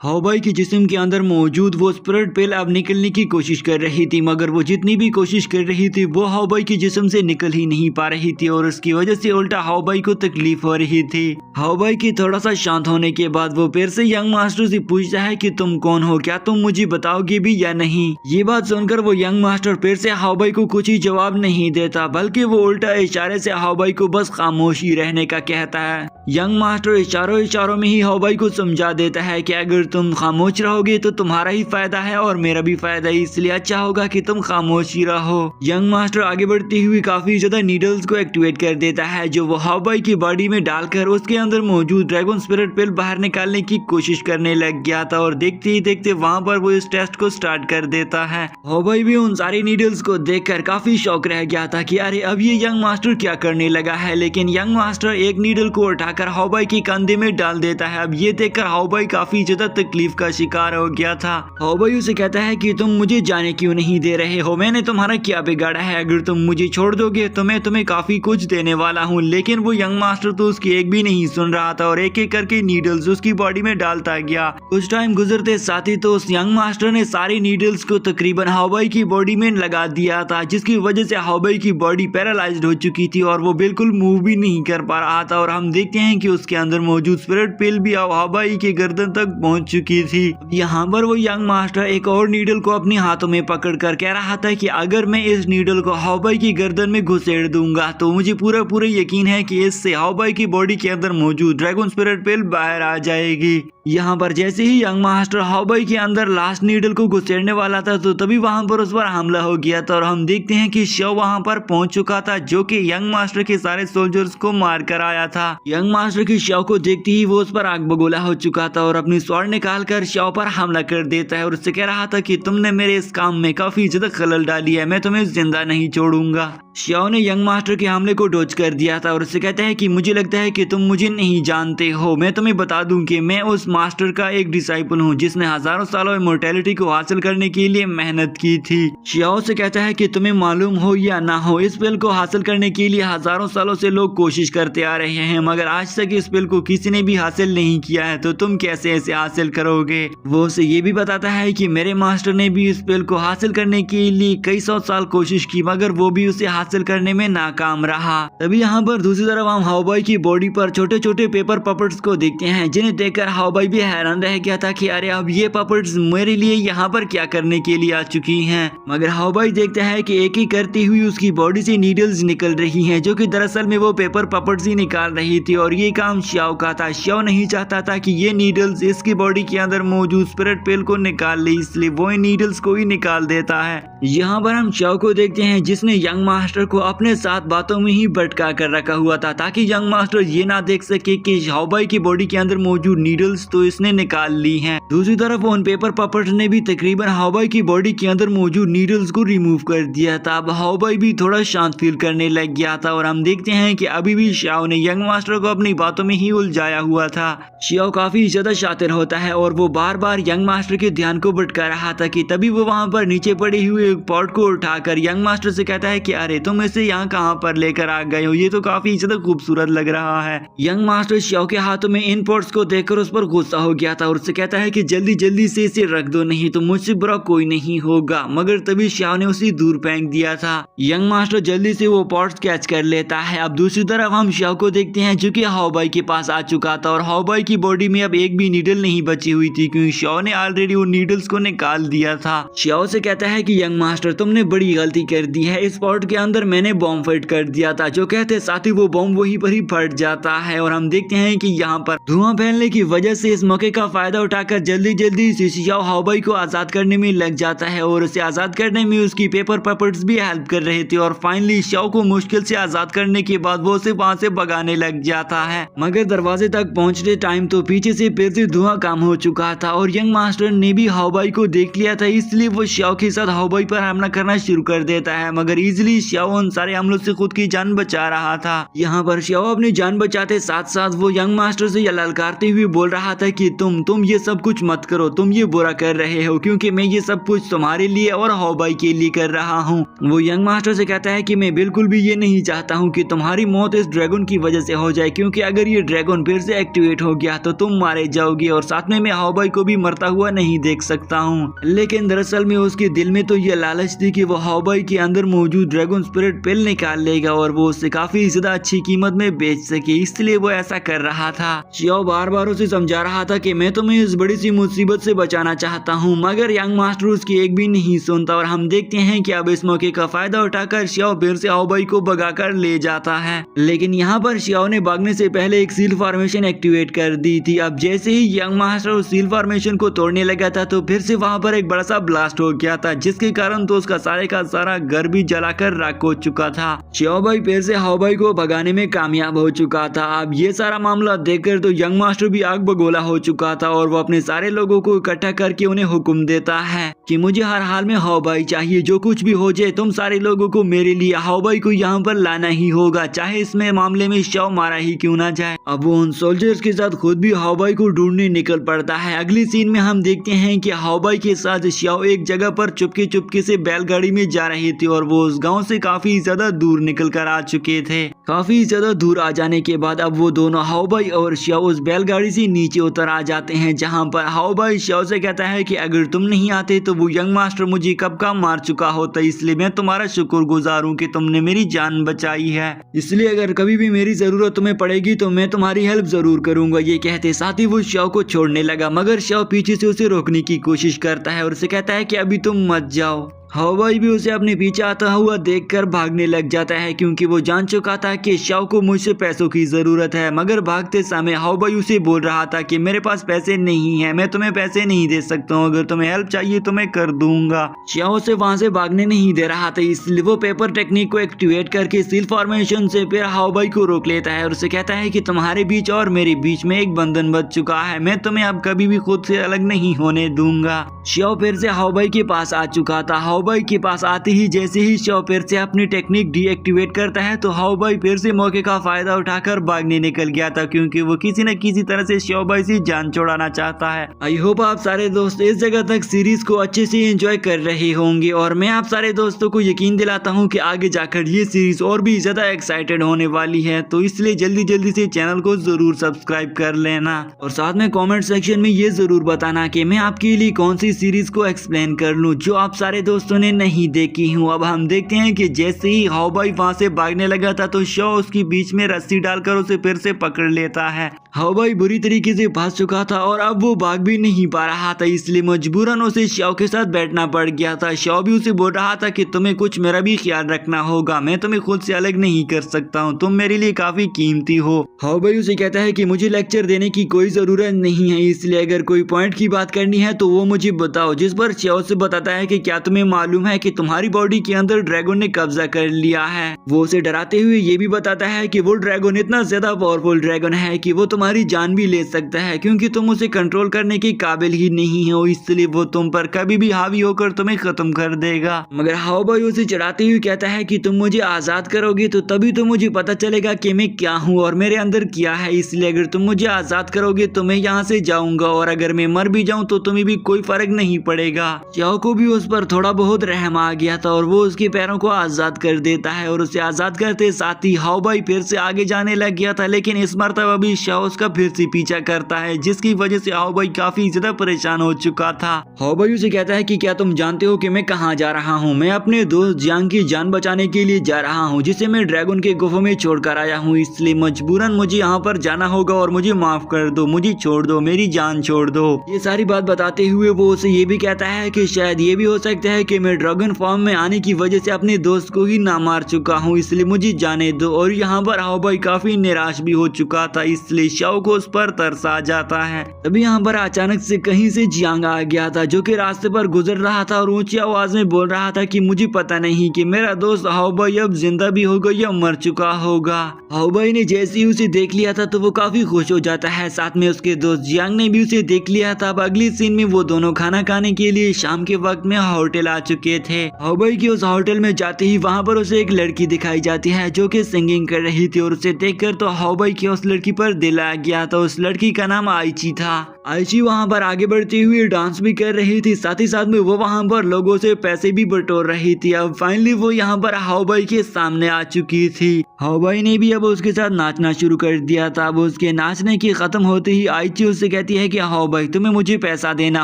हाओबाई के जिस्म के अंदर मौजूद वो स्पिरिट पेल अब निकलने की कोशिश कर रही थी, मगर वो जितनी भी कोशिश कर रही थी वो हाओबाई के जिस्म से निकल ही नहीं पा रही थी और उसकी वजह से उल्टा हाओबाई को तकलीफ हो रही थी। हाओबाई की थोड़ा सा शांत होने के बाद वो फिर से यंग मास्टर से पूछता है कि तुम कौन हो, क्या तुम मुझे बताओगे भी या नहीं। ये बात सुनकर वो यंग मास्टर फिर से हाओबाई को कुछ ही जवाब नहीं देता, बल्कि वो उल्टा इशारे से हाओबाई को बस खामोशी रहने का कहता है। यंग मास्टर इशारों इशारों में ही हाओबाई को समझा देता है कि अगर तुम खामोश रहोगे तो तुम्हारा ही फायदा है और मेरा भी फायदा है, इसलिए अच्छा होगा कि तुम खामोश ही रहो। यंग मास्टर आगे बढ़ती हुई काफी ज्यादा नीडल्स को एक्टिवेट कर देता है, जो वो हाओबाई की बॉडी में डालकर उसके अंदर मौजूद ड्रैगन स्पिरिट पेल बाहर निकालने की कोशिश करने लग गया था और देखते ही देखते वहाँ पर वो इस टेस्ट को स्टार्ट कर देता है। हाओबाई भी उन सारी नीडल्स को देखकर काफी शौक रह गया था कि अरे अब ये यंग मास्टर क्या करने लगा है, लेकिन यंग मास्टर एक नीडल को उठाकर हाओबाई की कंधे में डाल देता है। अब ये देखकर हाओबाई काफी ज्यादा तकलीफ का शिकार हो गया था। हाओबाई उसे कहता है कि तुम मुझे जाने क्यों नहीं दे रहे हो, मैंने तुम्हारा क्या बिगाड़ा है, अगर तुम मुझे छोड़ दोगे तो मैं तुम्हें काफी कुछ देने वाला हूँ। लेकिन वो यंग मास्टर तो उसकी एक भी नहीं सुन रहा था और एक एक करके नीडल्स उसकी बॉडी में डालता गया। कुछ टाइम गुजरते साथ ही तो उस यंग मास्टर ने सारी नीडल्स को तकरीबन हाओबाई की बॉडी में लगा दिया था, जिसकी वजह से हाओबाई की बॉडी पैरालाइज्ड हो चुकी थी और वो बिल्कुल मूव भी नहीं कर पा रहा था। और हम देखते हैं कि उसके अंदर मौजूद स्पिरिट पेल भी हाओबाई के गर्दन तक पहुंच चुकी थी। यहाँ पर वो यंग मास्टर एक और नीडल को अपने हाथों में पकड़कर कह रहा था कि अगर मैं इस नीडल को हाओबाई की गर्दन में घुसेड़ दूंगा तो मुझे पूरा यकीन है कि इससे हाओबाई की बॉडी के अंदर मौजूद ड्रैगन स्पिरिट पेल बाहर आ जाएगी। यहाँ पर जैसे ही यंग मास्टर हाओबाई के अंदर लास्ट नीडल को घुसेड़ने वाला था तो तभी वहाँ पर उस पर हमला हो गया था और हम देखते हैं कि शव वहाँ पर पहुंच चुका था, जो कि यंग मास्टर के सारे सोल्जर्स को मार कर आया था। यंग मास्टर की शव को देखते ही वो उस पर आग बगोला हो चुका था और अपनी स्वॉर्ड निकाल कर शव पर हमला कर देता है और उससे कह रहा था कि तुमने मेरे इस काम में काफी ज्यादा खलल डाली है, मैं तुम्हें जिंदा नहीं छोड़ूंगा। शव ने यंग मास्टर के हमले को डॉज कर दिया था और उससे कहता है कि मुझे लगता है कि तुम मुझे नहीं जानते हो, मैं तुम्हें बता दूं कि मैं उस मास्टर का एक डिसाइपल हूँ जिसने हजारों सालों इमॉर्टैलिटी को हासिल करने के लिए मेहनत की थी। शियाओ से कहता है कि तुम्हें मालूम हो या ना हो, इस स्पेल को हासिल करने के लिए हजारों सालों से लोग कोशिश करते आ रहे हैं, मगर आज तक इस स्पेल को किसी ने भी हासिल नहीं किया है, तो तुम कैसे इसे हासिल करोगे। वो उसे ये भी बताता है कि मेरे मास्टर ने भी इस स्पेल को हासिल करने के लिए कई सौ साल कोशिश की, मगर वो भी उसे हासिल करने में नाकाम रहा। तभी यहाँ पर दूसरी तरफ हम हाओबाई की बॉडी पर छोटे छोटे पेपर पपेट्स को देखते हैं, जिन्हें देखकर हाओबाई भी हैरान रह गया था कि अरे अब ये पपेट्स मेरे लिए यहाँ पर क्या करने के लिए आ चुकी हैं। मगर हाओबाई देखता है कि एक एक करती हुई उसकी बॉडी से नीडल्स निकल रही हैं, जो कि दरअसल में वो पेपर पपेट्स ही निकाल रही थी और ये काम शियाओ का था। शियाओ नहीं चाहता था कि ये नीडल्स इसकी बॉडी के अंदर मौजूद स्पिरिट पेल को निकाल ले, इसलिए वो इन नीडल्स को ही निकाल देता है। यहाँ पर हम शियाओ को देखते हैं जिसने यंग मास्टर को अपने साथ बातों में ही भटका कर रखा हुआ था, ताकि यंग मास्टर ये ना देख सके कि हाओबाई की बॉडी के अंदर मौजूद नीडल्स तो इसने निकाल ली हैं। दूसरी तरफ उन पेपर पपेट्स ने भी तकरीबन हाओबाई की बॉडी के अंदर मौजूद नीडल्स को रिमूव कर दिया था। अब हाओबाई भी थोड़ा शांत फील करने लग गया था और हम देखते हैं कि अभी भी शियाओ ने यंग मास्टर को अपनी बातों में ही उलझाया हुआ था। शियाओ काफी ज्यादा शातिर होता है और वो बार बार यंग मास्टर के ध्यान को भटका रहा था कि तभी वो वहाँ पर नीचे पड़े हुए एक पॉट को उठाकर यंग मास्टर से कहता है कि अरे तुम इसे यहाँ कहाँ पर लेकर आ गए हो, ये तो काफी ज्यादा खूबसूरत लग रहा है। यंग मास्टर शियाओ के हाथों में इन पॉट्स को देखकर उस पर गुस्सा हो गया था और उससे कहता है कि जल्दी जल्दी से इसे रख दो, नहीं तो मुझसे बुरा कोई नहीं होगा। मगर तभी शियाओ ने उसे दूर फेंक दिया था। यंग मास्टर जल्दी से वो पॉट्स कैच कर लेता है। अब दूसरी तरफ हम शियाओ को देखते हैं जो कि हाओबाई के पास आ चुका था और हाओबाई की बॉडी में अब एक भी नीडल नहीं बची हुई थी, क्योंकि शियाओ ने ऑलरेडी वो नीडल्स को निकाल दिया था। शियाओ से कहता है कि यंग मास्टर तुमने बड़ी गलती कर दी है, इस पॉट के अंदर मैंने बॉम्ब फिट कर दिया था। जो कहते साथ ही वो बॉम्ब वहीं पर ही फट जाता है और हम देखते हैं कि यहाँ पर धुआं फैलने की वजह से इस मौके का फायदा उठाकर जल्दी जल्दी से शियाओ हाओबाई को आजाद करने में लग जाता है और उसे आजाद करने में उसकी पेपर पपेट्स भी हेल्प कर रहे थे। और फाइनली शियाओ को मुश्किल से आजाद करने के बाद वो उसे वहाँ से भगाने लग जाता है, मगर दरवाजे तक पहुँचने टाइम तो पीछे से फिर से धुआं काम हो चुका था और यंग मास्टर ने भी हाओबाई को देख लिया था, इसलिए वो शियाओ के साथ हाओबाई पर हमला करना शुरू कर देता है। मगर इजिली शियाओ उन सारे हमलों से खुद की जान बचा रहा था। यहाँ पर शियाओ अपनी जान बचाते साथ साथ वो यंग मास्टर से ललकारते हुए बोल रहा था कि तुम ये सब कुछ मत करो, तुम ये बुरा कर रहे हो, क्योंकि मैं ये सब कुछ तुम्हारे लिए और हाओबाई के लिए कर रहा हूँ। वो यंग मास्टर से कहता है कि मैं बिल्कुल भी ये नहीं चाहता हूँ कि तुम्हारी मौत इस ड्रैगन की वजह से हो जाए, क्योंकि अगर ये ड्रैगन फिर से एक्टिवेट हो गया तो तुम मारे जाओगे और साथ में मैं हाओबाई को भी मरता हुआ नहीं देख सकता हूँ। लेकिन दरअसल में उसके दिल में तो ये लालच थी कि वो हाओबाई के अंदर मौजूद ड्रैगन स्पिरिट पेल निकाल लेगा और वो उसे काफी ज्यादा अच्छी कीमत में बेच सके, इसलिए वो ऐसा कर रहा था। शियाओ बार बार उसे समझा रहा था कि मैं तुम्हें इस बड़ी सी मुसीबत से बचाना चाहता हूँ, मगर यंग मास्टर उसकी एक भी नहीं सुनता और हम देखते हैं कि अब इस मौके का फायदा उठाकर शियाओ फिर से हाओबाई को भगाकर ले जाता है। लेकिन यहाँ पर शियाओ ने भागने से पहले एक सील फॉर्मेशन एक्टिवेट कर दी थी। अब जैसे ही यंग मास्टर उस सील फॉर्मेशन को तोड़ने लगा था तो फिर से वहाँ पर एक बड़ा सा ब्लास्ट हो गया था, जिसके कारण तो उसका सारे का सारा घर भी जलाकर राख हो चुका था। शियाओ भाई फिर से हाओबाई को भगाने में कामयाब हो चुका था। अब ये सारा मामला देखकर तो यंग मास्टर भी आग बगोला हो चुका था और वो अपने सारे लोगों को इकट्ठा करके उन्हें हुक्म देता है कि मुझे हर हाल में हाओबाई चाहिए, जो कुछ भी हो जाए तुम सारे लोगों को मेरे लिए हाओबाई को यहाँ पर लाना ही होगा, चाहे इसमें मामले में शियाओ मारा ही क्यों ना जाए। अब वो उन सोल्जर्स के साथ खुद भी हाओबाई को ढूंढने निकल पड़ता है। अगली सीन में हम देखते हैं कि हाओबाई के साथ शियाओ एक जगह पर चुपके चुपके से बैलगाड़ी में जा रहे थे और वो उस गाँव से काफी ज्यादा दूर निकल कर आ चुके थे। काफी ज्यादा दूर आ जाने के बाद अब वो दोनों हाओबाई और शियाओ उस बैलगाड़ी से नीचे उतर आ जाते हैं, जहाँ पर हाओबाई शियाओ से कहता है कि अगर तुम नहीं आते तो वो यंग मास्टर मुझे कब का मार चुका होता, इसलिए मैं तुम्हारा शुक्रगुजार हूँ कि तुमने मेरी जान बचाई है, इसलिए अगर कभी भी मेरी जरूरत तुम्हें पड़ेगी तो मैं तुम्हारी हेल्प जरूर करूंगा। ये कहते साथ ही वो शियाओ को छोड़ने लगा, मगर शियाओ पीछे से उसे रोकने की कोशिश करता है और उसे कहता है कि अभी तुम मत जाओ। हाओबाई भी उसे अपने पीछे आता हुआ देखकर भागने लग जाता है, क्योंकि वो जान चुका था कि शियाओ को मुझसे पैसों की जरूरत है। मगर भागते समय हाओबाई उसे बोल रहा था कि मेरे पास पैसे नहीं है, मैं तुम्हें पैसे नहीं दे सकता हूँ, अगर तुम्हें हेल्प चाहिए तो मैं कर दूंगा। शियाओ से वहाँ से भागने नहीं दे रहा था, इसलिए वो पेपर टेक्निक को एक्टिवेट करके सील फॉर्मेशन से फिर हाओबाई को रोक लेता है और उसे कहता है कि तुम्हारे बीच और मेरे बीच में एक बंधन बच चुका है, मैं तुम्हें अब कभी भी खुद से अलग नहीं होने दूंगा। शियाओ फिर से हाओबाई के पास आ चुका था। हाओबाई के पास आते ही जैसे ही शाओ फिर से अपनी टेक्निक डीएक्टिवेट करता है तो हाओबाई फिर से मौके का फायदा उठाकर भागने निकल गया था, क्योंकि वो किसी न किसी तरह से शाओबाई से जान छुड़ाना चाहता है। आई होप आप सारे दोस्त इस जगह तक सीरीज को अच्छे से एंजॉय कर रहे होंगे और मैं आप सारे दोस्तों को यकीन दिलाता हूँ कि आगे जाकर ये सीरीज और भी ज्यादा एक्साइटेड होने वाली है, तो इसलिए जल्दी से चैनल को जरूर सब्सक्राइब कर लेना और साथ में कमेंट सेक्शन में ये जरूर बताना कि मैं आपके लिए कौन सी सीरीज को एक्सप्लेन कर लूं जो आप सारे दोस्तों ने नहीं देखी हूँ। अब हम देखते हैं कि जैसे ही हाओबाई वहां से भागने लगा था तो शाओ उसकी बीच में रस्सी डालकर उसे फिर से पकड़ लेता है। हाओबाई बुरी तरीके से फंस चुका था और अब वो भाग भी नहीं पा रहा था, इसलिए मजबूरन उसे शाओ के साथ बैठना पड़ गया था। शाओ भी उसे बोल रहा था कि तुम्हें कुछ मेरा भी ख्याल रखना होगा, मैं तुम्हें खुद से अलग नहीं कर सकता हूँ, तुम मेरे लिए काफी कीमती हो। हाओबाई उसे कहता है कि मुझे लेक्चर देने की कोई जरूरत नहीं है, इसलिए अगर कोई पॉइंट की बात करनी है तो वो मुझे बताओ। जिस पर शाओ से बताता है कि क्या तुम्हें मालूम है कि तुम्हारी बॉडी के अंदर ड्रैगन ने कब्जा कर लिया है। वो उसे डराते हुए ये भी बताता है कि वो ड्रैगन इतना ज्यादा पावरफुल ड्रैगन है कि वो तुम्हारी जान भी ले सकता है, क्योंकि तुम उसे कंट्रोल करने के काबिल ही नहीं हो, इसलिए वो तुम पर कभी भी हावी होकर तुम्हें खत्म कर देगा। मगर हाओबाई उसे चढ़ाते हुए कहता है कि तुम मुझे आजाद करोगे तो तभी तो मुझे पता चलेगा कि मैं क्या हूँ और मेरे अंदर क्या है, इसलिए अगर तुम मुझे आजाद करोगे तो मैं यहाँ से जाऊंगा और अगर मैं मर भी जाऊं तो तुम्हें भी कोई फर्क नहीं पड़ेगा। शाओ को भी उस पर थोड़ा बहुत रहम आ गया था और वो उसके पैरों को आजाद कर देता है और उसे आजाद करते साथ ही हाओबाई फिर से आगे जाने लग गया था, लेकिन इस मरतबा भी शाओ उसका फिर से पीछा करता है, जिसकी वजह से हाओबाई काफी ज्यादा परेशान हो चुका था। हाओबाई उसे कहता है कि क्या तुम जानते हो कि मैं कहाँ जा रहा हूँ? मैं अपने दोस्त जियांग की जान बचाने के लिए जा रहा हूँ, जिसे मैं ड्रैगन के गुफा में छोड़कर आया हूँ, इसलिए मजबूरन मुझे यहाँ पर जाना होगा और मुझे माफ कर दो, मुझे छोड़ दो, मेरी जान छोड़ दो। ये सारी बात बताते हुए वो उसे ये भी कहता है कि शायद ये भी हो सकता है कि मैं ड्रैगन फॉर्म में आने की वजह से अपने दोस्त को ही ना मार चुका हूँ, इसलिए मुझे जाने दो। और यहाँ पर हाओबाई काफी निराश भी हो चुका था, इसलिए शाओ को उस पर तरस आ जाता है। तभी यहाँ पर अचानक से कहीं से जियांग आ गया था, जो कि रास्ते पर गुजर रहा था और ऊंची आवाज में बोल रहा था कि मुझे पता नहीं कि मेरा दोस्त हाओबाई अब जिंदा भी होगा या मर चुका होगा। हाओबाई ने जैसे ही उसे देख लिया था तो वो काफी खुश हो जाता है, साथ में उसके दोस्त जियांग ने भी उसे देख लिया था। अब अगली सीन में वो दोनों खाना खाने के लिए शाम के वक्त में होटल आ चुके थे। हाओबाई के उस होटल में जाते ही वहाँ पर उसे एक लड़की दिखाई जाती है जो कि सिंगिंग कर रही थी और उसे देखकर तो हाओबाई के उस लड़की पर दिल आ गया था। उस लड़की का नाम आइची था। आइची वहाँ पर आगे बढ़ती हुई डांस भी कर रही थी, साथ ही साथ में वो वहाँ पर लोगों से पैसे भी बटोर रही थी। अब फाइनली वो यहाँ पर हाओबाई के सामने आ चुकी थी। हाओबाई ने भी अब उसके साथ नाचना शुरू कर दिया था। अब उसके नाचने की खत्म होते ही आइची उससे कहती है कि हाओबाई तुम्हें मुझे पैसा देना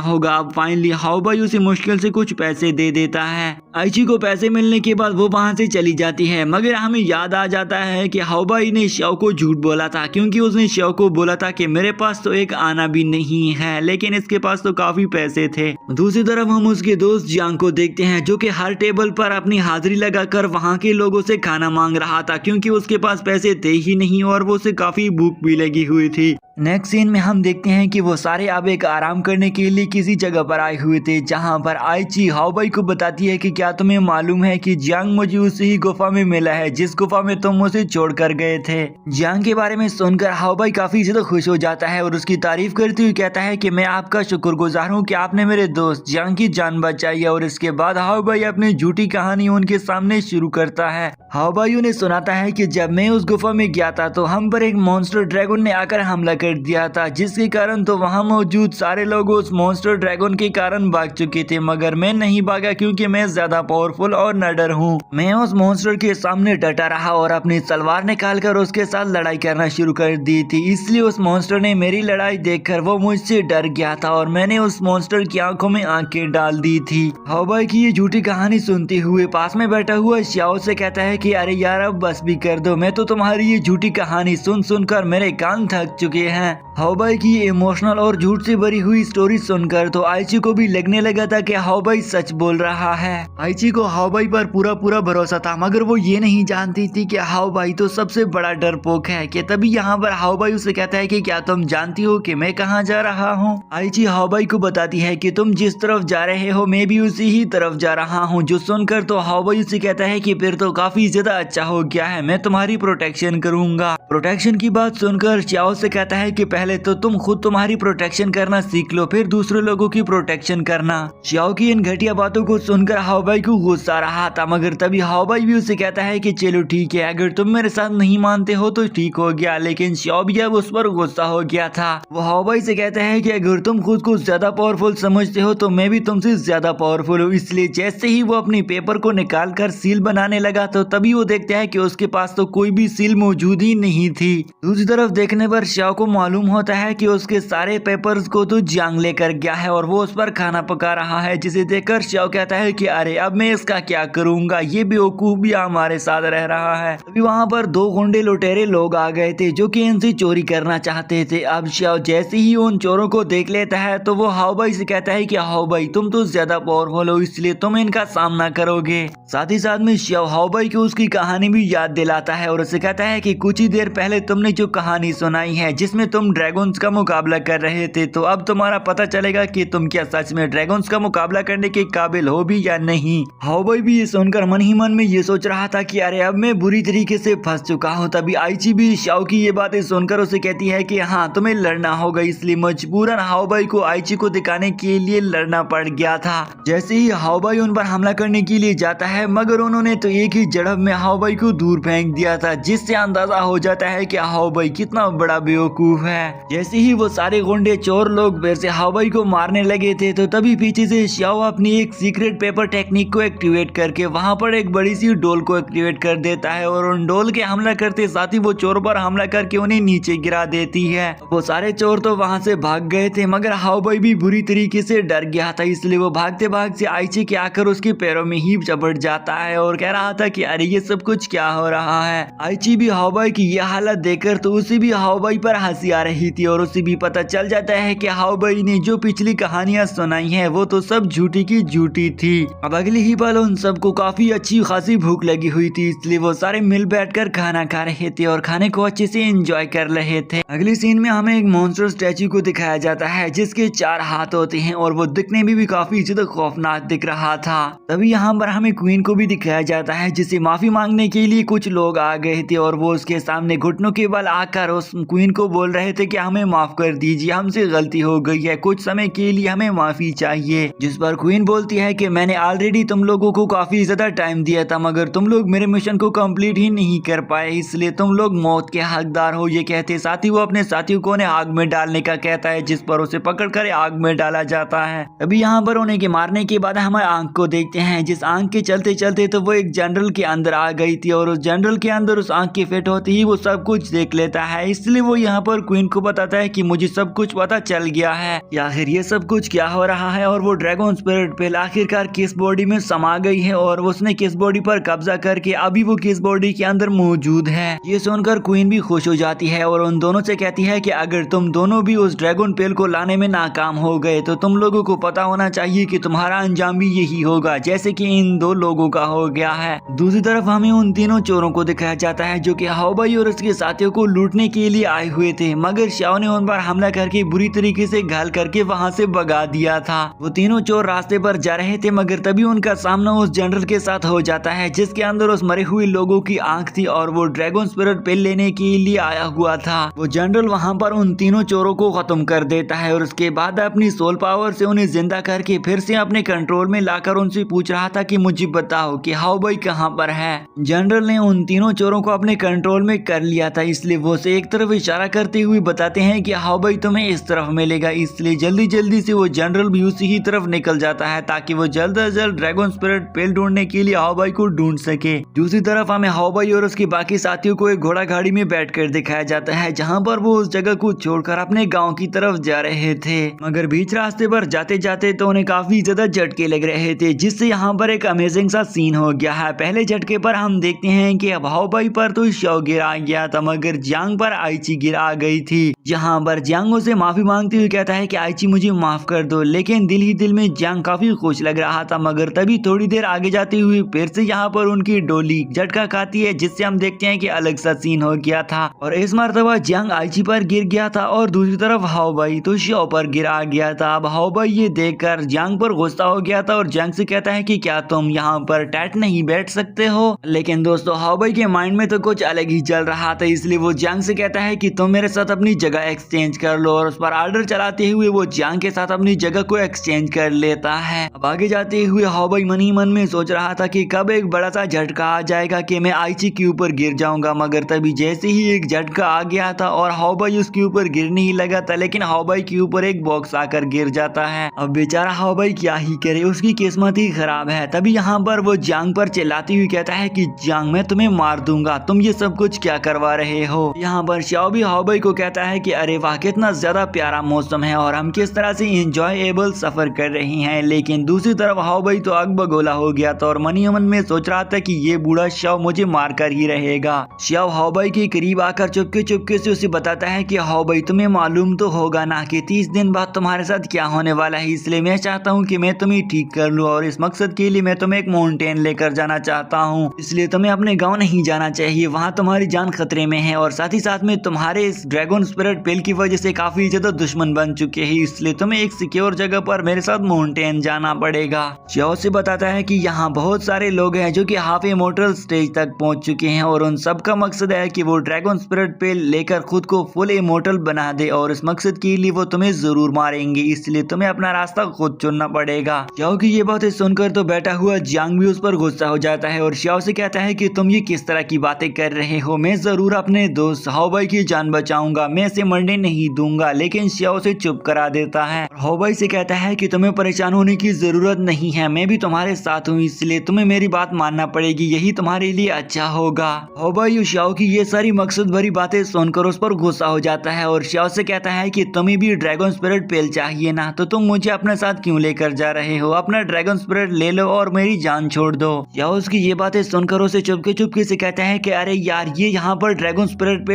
होगा। अब फाइनली हाओबाई उसे मुश्किल से कुछ पैसे दे देता है। आइची को पैसे मिलने के बाद वो वहाँ से चली जाती है, मगर हमें याद आ जाता है कि हाओबाई ने शाओ को झूठ बोला था, क्योंकि उसने शाओ को बोला था कि मेरे पास तो एक आना भी नहीं है, लेकिन इसके पास तो काफी पैसे थे। दूसरी तरफ हम उसके दोस्त जियांग को देखते हैं, जो कि हर टेबल पर अपनी हाजिरी लगाकर वहाँ के लोगों से खाना मांग रहा था, क्योंकि उसके पास पैसे थे ही नहीं और वो उसे काफी भूख भी लगी हुई थी। नेक्स्ट सीन में हम देखते हैं कि वो सारे अब एक आराम करने के लिए किसी जगह पर आए हुए थे, जहां पर आइची हाओबाई को बताती है कि क्या तुम्हें मालूम है कि जियांग मुझे उसी ही गुफा में मिला है जिस गुफा में तुम उसे छोड़कर गए थे। जियांग के बारे में सुनकर हाओबाई काफी ज्यादा खुश हो जाता है और उसकी तारीफ करते हुए कहता है कि मैं आपका शुक्रगुजार हूँ कि आपने मेरे दोस्त जियांग की जान बचाई। और इसके बाद हाओबाई अपनी झूठी कहानी उनके सामने शुरू करता है। हाओबाई उन्हें सुनाता है कि जब मैं उस गुफा में गया था तो हम पर एक मॉन्स्टर ड्रैगन ने आकर हमला कर दिया था, जिसके कारण तो वहां मौजूद सारे लोग उस मॉन्स्टर ड्रैगन के कारण भाग चुके थे, मगर मैं नहीं भागा क्योंकि मैं ज्यादा पावरफुल और नडर हूँ। मैं उस मॉन्स्टर के सामने डटा रहा और अपनी तलवार निकालकर उसके साथ लड़ाई करना शुरू कर दी थी, इसलिए उस मॉन्स्टर ने मेरी लड़ाई देखकर वो मुझसे डर गया था और मैंने उस मॉन्स्टर की आंखों में आंखें डाल दी थी। हाओबाई की ये झूठी कहानी सुनते हुए पास में बैठा हुआ शाओ से कहता है कि अरे यार अब बस भी कर दो, मैं तो तुम्हारी ये झूठी कहानी सुन सुनकर मेरे कान थक चुके हैं। हाओबाई की इमोशनल और झूठ से भरी हुई स्टोरी सुनकर तो आइची को भी लगने लगा था कि हाओबाई सच बोल रहा है। आइची को हाओबाई पर पूरा भरोसा था, मगर वो ये नहीं जानती थी कि हाओबाई तो सबसे बड़ा डरपोक है। कि तभी यहाँ पर हाओबाई उसे कहता है कि क्या तुम जानती हो कि मैं कहाँ जा रहा हूँ? आइची हाओबाई को बताती है कि तुम जिस तरफ जा रहे हो मैं भी उसी ही तरफ जा रहा हूँ। जो सुनकर तो हाओबाई उसे कहता है कि फिर तो काफी ज्यादा अच्छा हो गया है, मैं तुम्हारी प्रोटेक्शन करूंगा। प्रोटेक्शन की बात सुनकर श्याओ से कहता है कि पहले तो तुम खुद तुम्हारी प्रोटेक्शन करना सीख लो, फिर दूसरे लोगों की प्रोटेक्शन करना। श्याओ की इन घटिया बातों को सुनकर हाओबाई को गुस्सा रहा था, मगर तभी हाओबाई भी उसे कहता है कि चलो ठीक है, अगर तुम मेरे साथ नहीं मानते हो तो ठीक हो गया। लेकिन श्याओ भी अब उस पर गुस्सा हो गया था। वो हाओबाई से कहता है कि अगर तुम खुद को ज्यादा पावरफुल समझते हो तो मैं भी तुमसे ज्यादा पावरफुल हूँ। इसलिए जैसे ही वो अपनी पेपर को निकाल कर सील बनाने लगा तो तभी वो देखता है कि उसके पास तो कोई भी सील मौजूद ही नहीं थी। दूसरी तरफ देखने पर श्याओ को मालूम होता है कि उसके सारे पेपर्स को तो जियांग लेकर गया है और वो उस पर खाना पका रहा है, जिसे देखकर श्याओ कहता है कि अरे अब मैं इसका क्या करूंगा, ये बेवकूफ भी हमारे साथ रह रहा है। अभी वहाँ पर दो गुंडे लुटेरे लोग आ गए थे जो कि इनसे चोरी करना चाहते थे। अब श्याओ जैसे ही उन चोरों को देख लेता है तो वो हाओबाई से कहता है कि हाओबाई तुम तो ज्यादा पावरफुल हो, इसलिए तुम इनका सामना करोगे। साथ ही साथ में श्याओ हाओबाई को उसकी कहानी भी याद दिलाता है और उसे कहता है कि कुछ ही देर पहले तुमने जो कहानी सुनाई है जिसमें तुम ड्रैगन्स का मुकाबला कर रहे थे, तो अब तुम्हारा पता चलेगा कि तुम क्या सच में ड्रैगन्स का मुकाबला करने के काबिल हो भी या नहीं। हाओबाई भी ये सुनकर मन ही मन में ये सोच रहा था कि अरे अब मैं बुरी तरीके से फंस चुका हूँ। तभी आइची भी श्याओ की ये बातें सुनकर उसे कहती है कि हाँ तुम्हें लड़ना होगा, इसलिए मजबूरन हाओबाई को आइची को दिखाने के लिए लड़ना पड़ गया था। जैसे ही हाओबाई उन पर हमला करने के लिए जाता है मगर उन्होंने तो एक ही झड़प में हाओबाई को दूर फेंक दिया था, जिससे अंदाजा हो जाता है कि हाओबाई कितना बड़ा बेवकूफ है। जैसे ही वो सारे गुंडे चोर लोग फिर से हाओबाई को मारने लगे थे तो तभी पीछे से श्याओ अपनी एक सीक्रेट पेपर टेक्निक को एक्टिवेट करके वहां पर एक बड़ी सी डोल को एक्टिवेट कर देता है और उन डोल के हमला करते साथ ही वो चोरों पर हमला करके उन्हें नीचे गिरा देती है। वो सारे चोर तो वहां से भाग गए थे मगर हाओबाई भी बुरी तरीके से डर गया था, इसलिए वो भागते भागते आइची के आकर उसके पैरों में ही चपट जाता है और कह रहा था कि अरे ये सब कुछ क्या हो रहा है। आइची भी हाओबाई की ये हालत देखकर तो उसे भी हाओबाई पर हंसी आ रही थी और उसे भी पता चल जाता है कि हाओबाई ने जो पिछली कहानियां सुनाई हैं वो तो सब झूठी की झूठी थी। अब अगले ही पल उन सबको काफी अच्छी खासी भूख लगी हुई थी, इसलिए वो सारे मिल बैठकर खाना खा रहे थे और खाने को अच्छे से एंजॉय कर रहे थे। अगली सीन में हमें एक मॉन्स्टर स्टैचू को दिखाया जाता है जिसके 4 हाथ होते हैं और वो दिखने में भी काफी ज्यादा खौफनाक दिख रहा था। तभी यहाँ पर हमें क्वीन को भी दिखाया जाता है जिसे माफी मांगने के लिए कुछ लोग आ गए थे और वो उसके सामने घुटनों के बल आकर उस क्वीन को बोल रहे थे कि हमें माफ कर दीजिए, हमसे गलती हो गई है, कुछ समय के लिए हमें माफी चाहिए। जिस पर क्वीन बोलती है कि मैंने ऑलरेडी तुम लोगों को काफी ज्यादा टाइम दिया था मगर तुम लोग मेरे मिशन को कंप्लीट ही नहीं कर पाए, इसलिए तुम लोग मौत के हकदार हो। ये कहते साथ ही वो अपने साथियों को उन्हें आग में डालने का कहता है, जिस पर उसे पकड़कर आग में डाला जाता है। अभी यहाँ पर उन्हें के मारने के बाद हमारे आंख को देखते हैं, जिस आंख के चलते चलते तो वो एक जनरल के अंदर आ गई थी और उस जनरल के अंदर उस आंख के फिट होते ही वो सब कुछ देख लेता है। इसलिए वो यहाँ पर क्वीन को बताता है कि मुझे सब कुछ पता चल गया है, आखिर ये सब कुछ क्या हो रहा है और वो ड्रैगन स्पिरिट पेल आखिरकार किस बॉडी में समा गई है और उसने किस बॉडी पर कब्जा करके अभी वो किस बॉडी के अंदर मौजूद है। ये सुनकर क्वीन भी खुश हो जाती है और उन दोनों से कहती है कि अगर तुम दोनों भी उस ड्रैगन पेल को लाने में नाकाम हो गए तो तुम लोगों को पता होना चाहिए कि तुम्हारा अंजाम भी यही होगा जैसे कि इन 2 लोगों का हो गया है। दूसरी तरफ हमें उन तीनों चोरों को दिखाया जाता है जो कि हाओबाई और उसके साथियों को लूटने के लिए आए हुए थे, मगर श्याओ ने उन पर हमला करके बुरी तरीके से घायल करके वहां से भगा दिया था। वो तीनों चोर रास्ते पर जा रहे थे मगर तभी उनका सामना उस जनरल के साथ हो जाता है जिसके अंदर उस मरे हुए लोगों की आंख थी और वो ड्रैगन स्पिरिट पेल लेने के लिए आया हुआ था। वो जनरल वहां पर उन तीनों चोरों को खत्म कर देता है और उसके बाद अपनी सोल पावर से उन्हें जिंदा करके फिर से अपने कंट्रोल में लाकर उनसे पूछ रहा था कि मुझे बताओ कि हाओबाई कहाँ पर है। जनरल ने उन तीनों चोरों को अपने कंट्रोल में कर लिया था, इसलिए वो से एक तरफ इशारा करते हुए बताते हैं कि हाओबाई तुम्हें इस तरफ मिलेगा। इसलिए जल्दी जल्दी से वो जनरल भी उसी ही तरफ निकल जाता है ताकि वो जल्द से जल्द ड्रैगन स्पिरिट पेल ढूंढने के लिए हाओबाई को ढूंढ सके। दूसरी तरफ हमें हाओबाई और उसके बाकी साथियों को एक घोड़ा गाड़ी में बैठकर दिखाया जाता है जहाँ पर वो उस जगह को छोड़कर अपने गाँव की तरफ जा रहे थे, मगर बीच रास्ते पर जाते जाते तो उन्हें काफी ज्यादा झटके लग रहे थे, जिससे यहाँ पर एक अमेजिंग सा सीन हो गया है। पहले झटके पर हम देखते हैं कि अब हाओबाई पर तो श्याओ गिरा गया था मगर जियांग पर आइची गिरा गई थी। जहाँ पर जियांग उसे माफी मांगते हुए कहता है कि आइची मुझे माफ कर दो, लेकिन दिल ही दिल में जियांग काफी खुश लग रहा था। मगर तभी थोड़ी देर आगे जाते हुए फिर से यहाँ पर उनकी डोली झटका खाती है, जिससे हम देखते हैं कि अलग सा सीन हो गया था और इस मरतबा जियांग आइची पर गिर गया था और दूसरी तरफ हाओबाई तो श्याओ पर गिरा गया था। अब हाओबाई ये देखकर जियांग पर गुस्सा हो गया था और जियांग से कहता है कि क्या तुम यहाँ पर टैट नहीं बैठ सकते हो। हो। लेकिन दोस्तों हाओबाई के माइंड में तो कुछ अलग ही चल रहा था, इसलिए वो जियांग से कहता है कि तुम मेरे साथ अपनी जगह एक्सचेंज कर लो और उस पर ऑर्डर चलाते हुए वो जियांग के साथ अपनी जगह को एक्सचेंज कर लेता है। अब आगे जाते हुए हाओबाई मन ही मन में सोच रहा था कि कब एक बड़ा सा झटका आ जाएगा कि मैं आइची के ऊपर गिर जाऊंगा, मगर तभी जैसे ही एक झटका आ गया था और हाओबाई उसके ऊपर गिरने ही लगा था, लेकिन हाओबाई के ऊपर एक बॉक्स आकर गिर जाता है। अब बेचारा हाओबाई क्या ही करे, उसकी किस्मत ही खराब है। तभी यहाँ पर वो जियांग पर चिल्लाती हुई कहता है कि जियांग मैं तुम्हें मार दूंगा, तुम ये सब कुछ क्या करवा रहे हो। यहाँ पर शाओ भी हाओबाई को कहता है कि अरे वाह कितना ज्यादा प्यारा मौसम है और हम किस तरह से इंजॉयबल सफर कर रहे हैं। लेकिन दूसरी तरफ हाओबाई तो आग बगोला हो गया था और मन ही मन में सोच रहा था कि ये बूढ़ा शाओ मुझे मार कर ही रहेगा। शाओ हाओबाई के करीब आकर चुपके चुपके से उसे बताता है कि हाओबाई तुम्हें मालूम तो होगा ना कि 30 दिन बाद तुम्हारे साथ क्या होने वाला है, इसलिए मैं चाहता हूँ कि मैं तुम्हें ठीक कर लूँ और इस मकसद के लिए मैं तुम्हें एक माउंटेन लेकर जाना चाहता हूँ, इसलिए तुम्हें अपने गाँव नहीं जाना चाहिए, वहाँ तुम्हारी जान खतरे में है और साथ ही साथ में तुम्हारे इस ड्रैगन स्पिरिट पेल की वजह से काफी ज्यादा दुश्मन बन चुके हैं, इसलिए तुम्हें एक सिक्योर जगह पर मेरे साथ माउंटेन जाना पड़ेगा। शाओ से बताता है कि यहाँ बहुत सारे लोग हैं जो कि हाफ इमोर्टल स्टेज तक पहुंच चुके हैं और उन सब का मकसद है कि वो ड्रैगन स्पिरिट पेल लेकर खुद को फुल इमोर्टल बना दे और इस मकसद के लिए वो तुम्हें जरूर मारेंगे, इसलिए तुम्हें अपना रास्ता खुद चुनना पड़ेगा। शाओ की ये बातें सुनकर तो बैठा हुआ जियांग भी उस पर गुस्सा हो जाता है और शाओ से कहता है कि तुम ये किस तरह की बातें कर रहे हो, मैं जरूर अपने दोस्त हाओबाई की जान बचाऊंगा, मैं इसे मरने नहीं दूंगा। लेकिन शाओ से चुप करा देता है। हाओबाई से कहता है कि तुम्हें परेशान होने की जरूरत नहीं है, मैं भी तुम्हारे साथ हूँ, इसलिए तुम्हें मेरी बात मानना पड़ेगी, यही तुम्हारे लिए अच्छा होगा। हाओबाई शाओ की ये सारी मकसद भरी बातें सुनकर उस पर गुस्सा हो जाता है और शाओ से कहता है कि तुम्हें भी ड्रैगन स्पिरिट पेल चाहिए ना, तो तुम मुझे अपने साथ क्यों लेकर जा रहे हो, अपना ड्रैगन स्पिरिट ले लो और मेरी जान छोड़ दो। शाओ उसकी ये बातें सुनकर उसे चुपके चुपके से कहता है कि अरे यार ये यहाँ पर ड्रैगन स्पिरिट